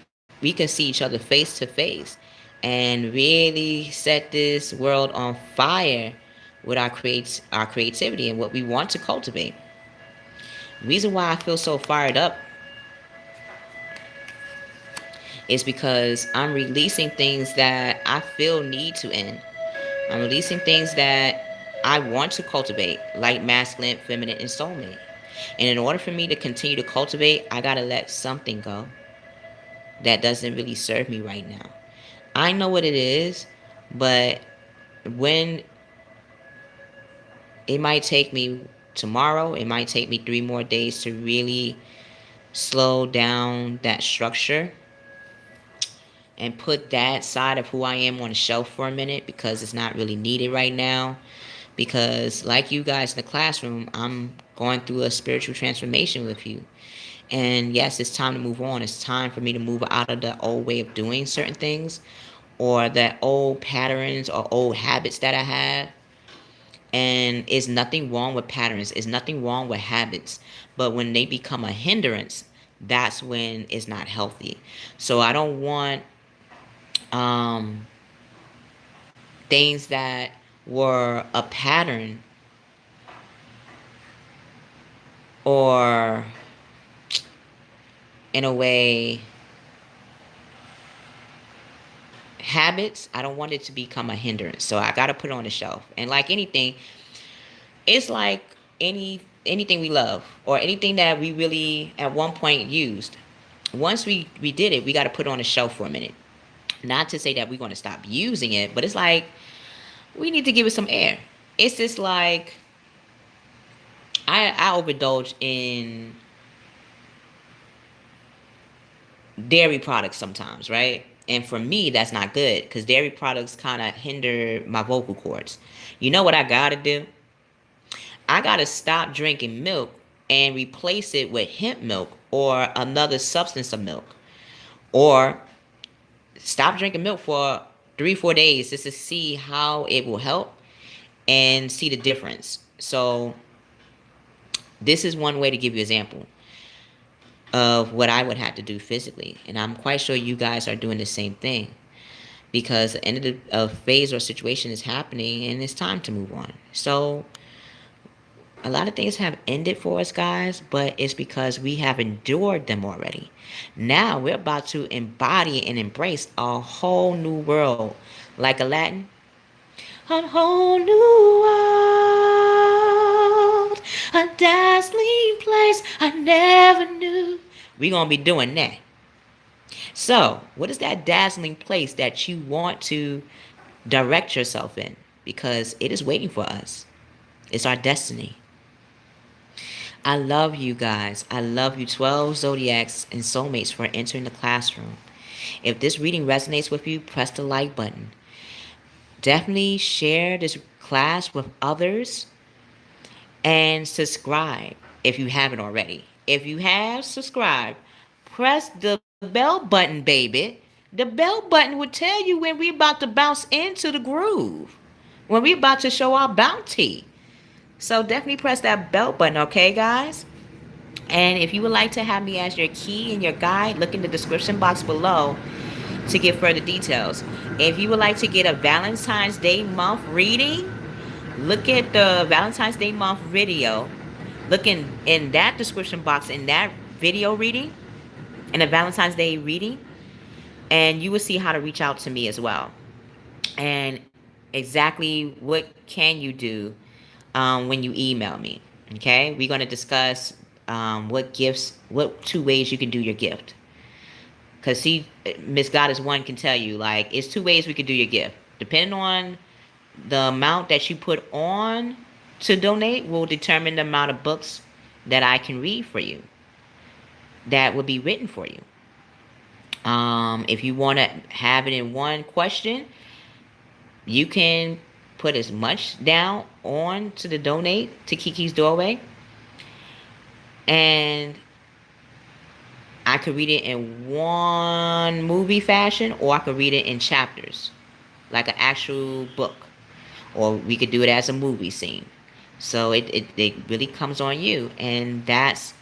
can see each other face to face and really set this world on fire with our creativity and what we want to cultivate. Reason why I feel so fired up is because I'm releasing things that I feel need to end. I'm releasing things that I want to cultivate, like masculine, feminine, and soulmate. And in order for me to continue to cultivate, I gotta let something go that doesn't really serve me right now. I know what it is, but when it might take me tomorrow, it might take me 3 more days to really slow down that structure and put that side of who I am on the shelf for a minute, because it's not really needed right now. Because, like you guys in the classroom, I'm going through a spiritual transformation with you. And yes, it's time to move on. It's time for me to move out of the old way of doing certain things, or the old patterns or old habits that I have. And it's nothing wrong with patterns, it's nothing wrong with habits. But when they become a hindrance, that's when it's not healthy. So I don't want um, things that were a pattern, or in a way habits. I don't want it to become a hindrance, so I got to put it on the shelf. And like anything, it's like anything we love, or anything that we really at one point used. Once we did it, we got to put it on the shelf for a minute. Not to say that we're going to stop using it, but it's like we need to give it some air. It's just like I overindulge in dairy products sometimes, right? And for me, that's not good, because dairy products kind of hinder my vocal cords. You know what I got to do? I got to stop drinking milk and replace it with hemp milk or another substance of milk. Or Stop drinking milk for 3, 4 days just to see how it will help and see the difference. So this is one way to give you an example of what I would have to do physically. And I'm quite sure you guys are doing the same thing, because the end of the phase or situation is happening and it's time to move on. So a lot of things have ended for us, guys, but it's because we have endured them already. Now we're about to embody and embrace a whole new world. Like Aladdin, a whole new world, a dazzling place I never knew. We're going to be doing that. So, what is that dazzling place that you want to direct yourself in? Because it is waiting for us. It's our destiny. I love you guys. I love you, 12 Zodiacs and Soulmates, for entering the classroom. If this reading resonates with you, press the like button. Definitely share this class with others and subscribe if you haven't already. If you have subscribed, press the bell button, baby. The bell button will tell you when we're about to bounce into the groove, when we're about to show our bounty. So definitely press that bell button, okay, guys? And if you would like to have me as your key and your guide, look in the description box below to get further details. If you would like to get a Valentine's Day month reading, look at the Valentine's Day month video. Look in that description box, in that video reading, in a Valentine's Day reading, and you will see how to reach out to me as well. And exactly what can you do when you email me. Okay, we're going to discuss what gifts, what 2 ways you can do your gift. Because see, Miss Goddess One can tell you, like, it's 2 ways we could do your gift. Depending on the amount that you put on to donate will determine the amount of books that I can read for you, that will be written for you. If you want to have it in one question, you can put as much down on to the donate to Kiki's Doorway, and I could read it in one movie fashion, or I could read it in chapters, like an actual book, or we could do it as a movie scene. So it really comes on you, and that's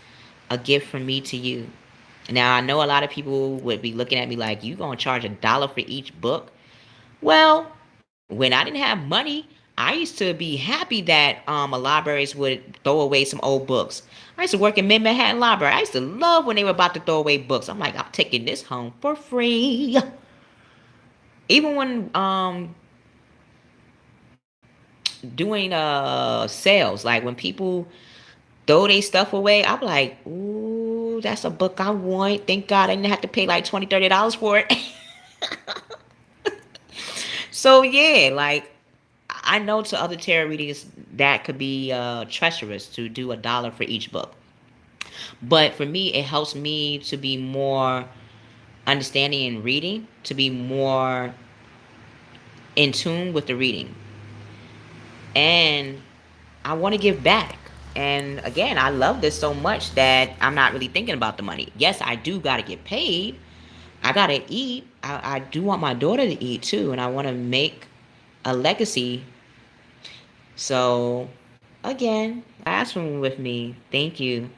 a gift from me to you. Now, I know a lot of people would be looking at me like, you gonna charge $1 for each book? Well, when I didn't have money, I used to be happy that libraries would throw away some old books. I used to work in Mid Manhattan Library. I used to love when they were about to throw away books. I'm like, I'm taking this home for free. Even when doing sales, like when people throw their stuff away, I'm like, ooh, that's a book I want. Thank God I didn't have to pay like $20, $30 for it. So yeah, like, I know to other tarot readings that could be treacherous to do $1 for each book. But for me, it helps me to be more understanding in reading, to be more in tune with the reading. And I want to give back. And again, I love this so much that I'm not really thinking about the money. Yes, I do got to get paid. I got to eat. I do want my daughter to eat too. And I want to make a legacy. So, again, classroom with me. Thank you.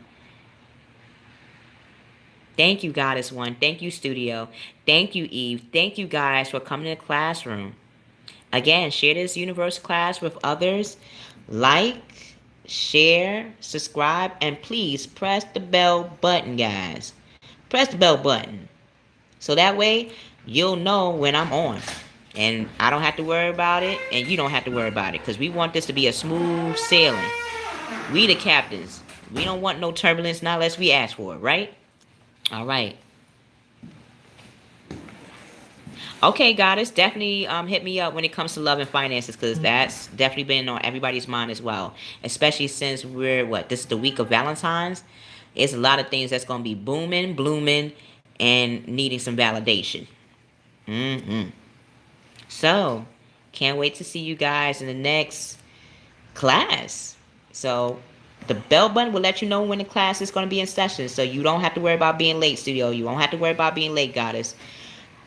Thank you, Goddess One. Thank you, Studio. Thank you, Eve. Thank you, guys, for coming to the classroom. Again, share this universe class with others. Like, share, subscribe, and please press the bell button, guys. Press the bell button. So that way, you'll know when I'm on. And I don't have to worry about it, and you don't have to worry about it. Because we want this to be a smooth sailing. We the captains. We don't want no turbulence, not unless we ask for it, right? All right. Okay, Goddess, definitely hit me up when it comes to love and finances, because that's definitely been on everybody's mind as well. Especially since this is the week of Valentine's. It's a lot of things that's going to be booming, blooming, and needing some validation. Mm-hmm. So, can't wait to see you guys in the next class. So, the bell button will let you know when the class is going to be in session. So, you don't have to worry about being late, Studio. You won't have to worry about being late, Goddess.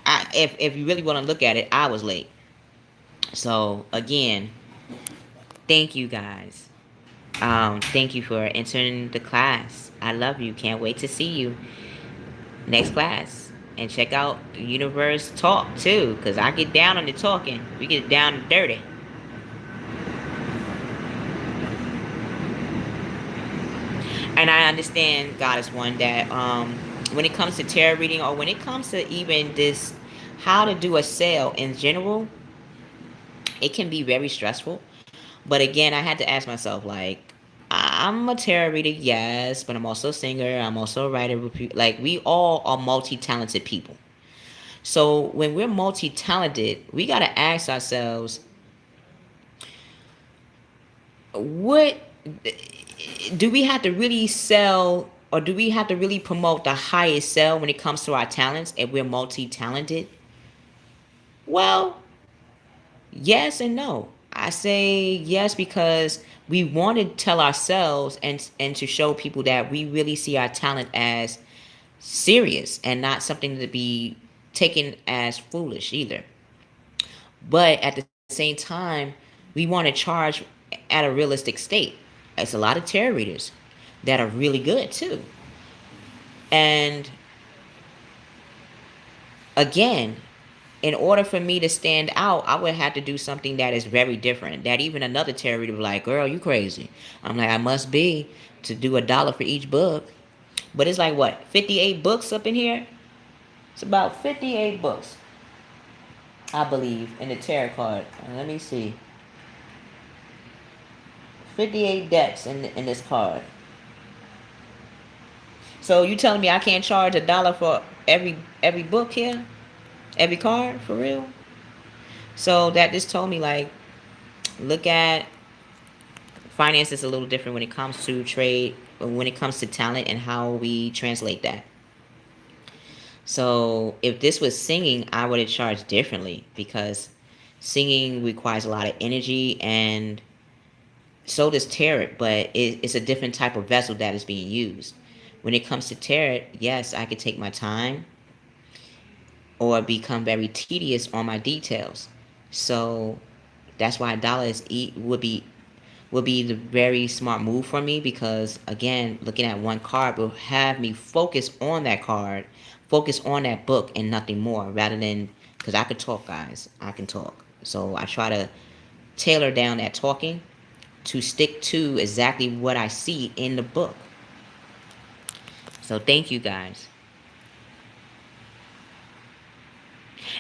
If you really want to look at it, I was late. So again, thank you guys. Thank you for entering the class. I love you. Can't wait to see you next class. And check out the Universe Talk too, because I get down on the talking. We get down and dirty. And I understand, Goddess One, that when it comes to tarot reading, or when it comes to even this, how to do a sale in general, it can be very stressful. But again, I had to ask myself, like, I'm a tarot reader, yes, but I'm also a singer. I'm also a writer. Like, we all are multi-talented people. So when we're multi-talented, we got to ask ourselves, what do we have to really sell, or do we have to really promote the highest sell when it comes to our talents if we're multi-talented? Well, yes and no. I say yes because we want to tell ourselves and to show people that we really see our talent as serious and not something to be taken as foolish either. But at the same time, we want to charge at a realistic state. It's a lot of tarot readers that are really good too. And again, in order for me to stand out, I would have to do something that is very different. That even another tarot reader would be like, girl, you crazy. I'm like, I must be to do $1 for each book. But it's like what, 58 books up in here? It's about 58 books, I believe, in the tarot card. Let me see. 58 decks in this card. So you telling me I can't charge $1 for every book here? Every card? For real? So that just told me, like, look at finance is a little different when it comes to trade, when it comes to talent and how we translate that. So if this was singing, I would have charged differently because singing requires a lot of energy, and so does tarot, but it's a different type of vessel that is being used. When it comes to tarot, yes, I could take my time or become very tedious on my details. So that's why $1 would be the very smart move for me, because again, looking at one card will have me focus on that card, focus on that book and nothing more, rather than, because I can talk, guys, I can talk. So I try to tailor down that talking to stick to exactly what I see in the book. So thank you, guys.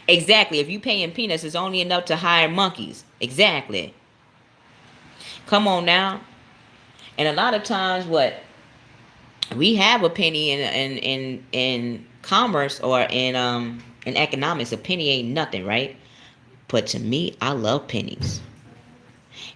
Exactly. If you paying peanuts, it's only enough to hire monkeys. Exactly. Come on now. And a lot of times, what we have a penny in commerce or in economics, a penny ain't nothing, right? But to me, I love pennies.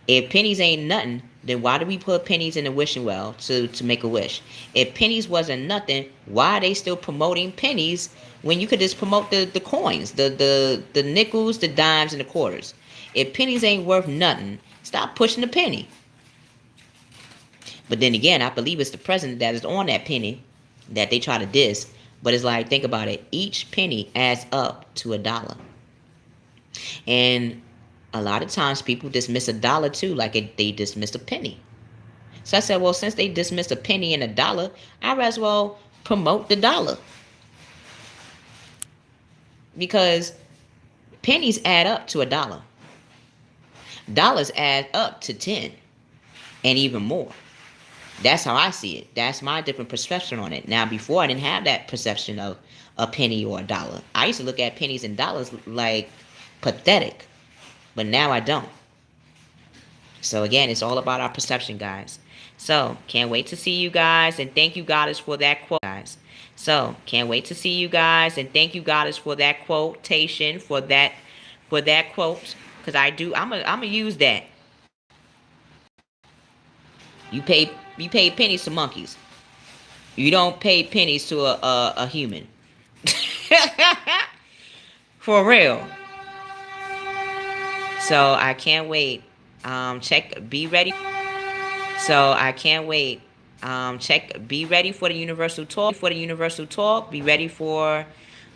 If pennies ain't nothing, then why do we put pennies in the wishing well to make a wish? If pennies wasn't nothing, why are they still promoting pennies when you could just promote the coins, the nickels, the dimes, and the quarters? If pennies ain't worth nothing, stop pushing the penny. But then again, I believe it's the president that is on that penny that they try to diss. But it's like, think about it. Each penny adds up to $1. And a lot of times people dismiss $1 too, like they dismiss a penny. So I said, well, since they dismiss a penny and $1, I might as well promote the dollar. Because pennies add up to $1. Dollars add up to 10 and even more. That's how I see it. That's my different perception on it. Now, before I didn't have that perception of a penny or $1. I used to look at pennies and dollars like pathetic, but now I don't. So again, it's all about our perception, guys. So can't wait to see you guys, and thank you, Goddess, for that quote, guys. So can't wait to see you guys, and thank you, Goddess, for that quotation, for that quote, because I'm gonna use that. You pay pennies to monkeys. You don't pay pennies to a human. For real. So I can't wait. Be ready. So I can't wait. Be ready for the universal talk. Be ready for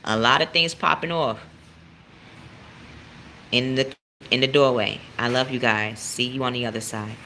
A lot of things popping off in the doorway. I love you guys. See you on the other side.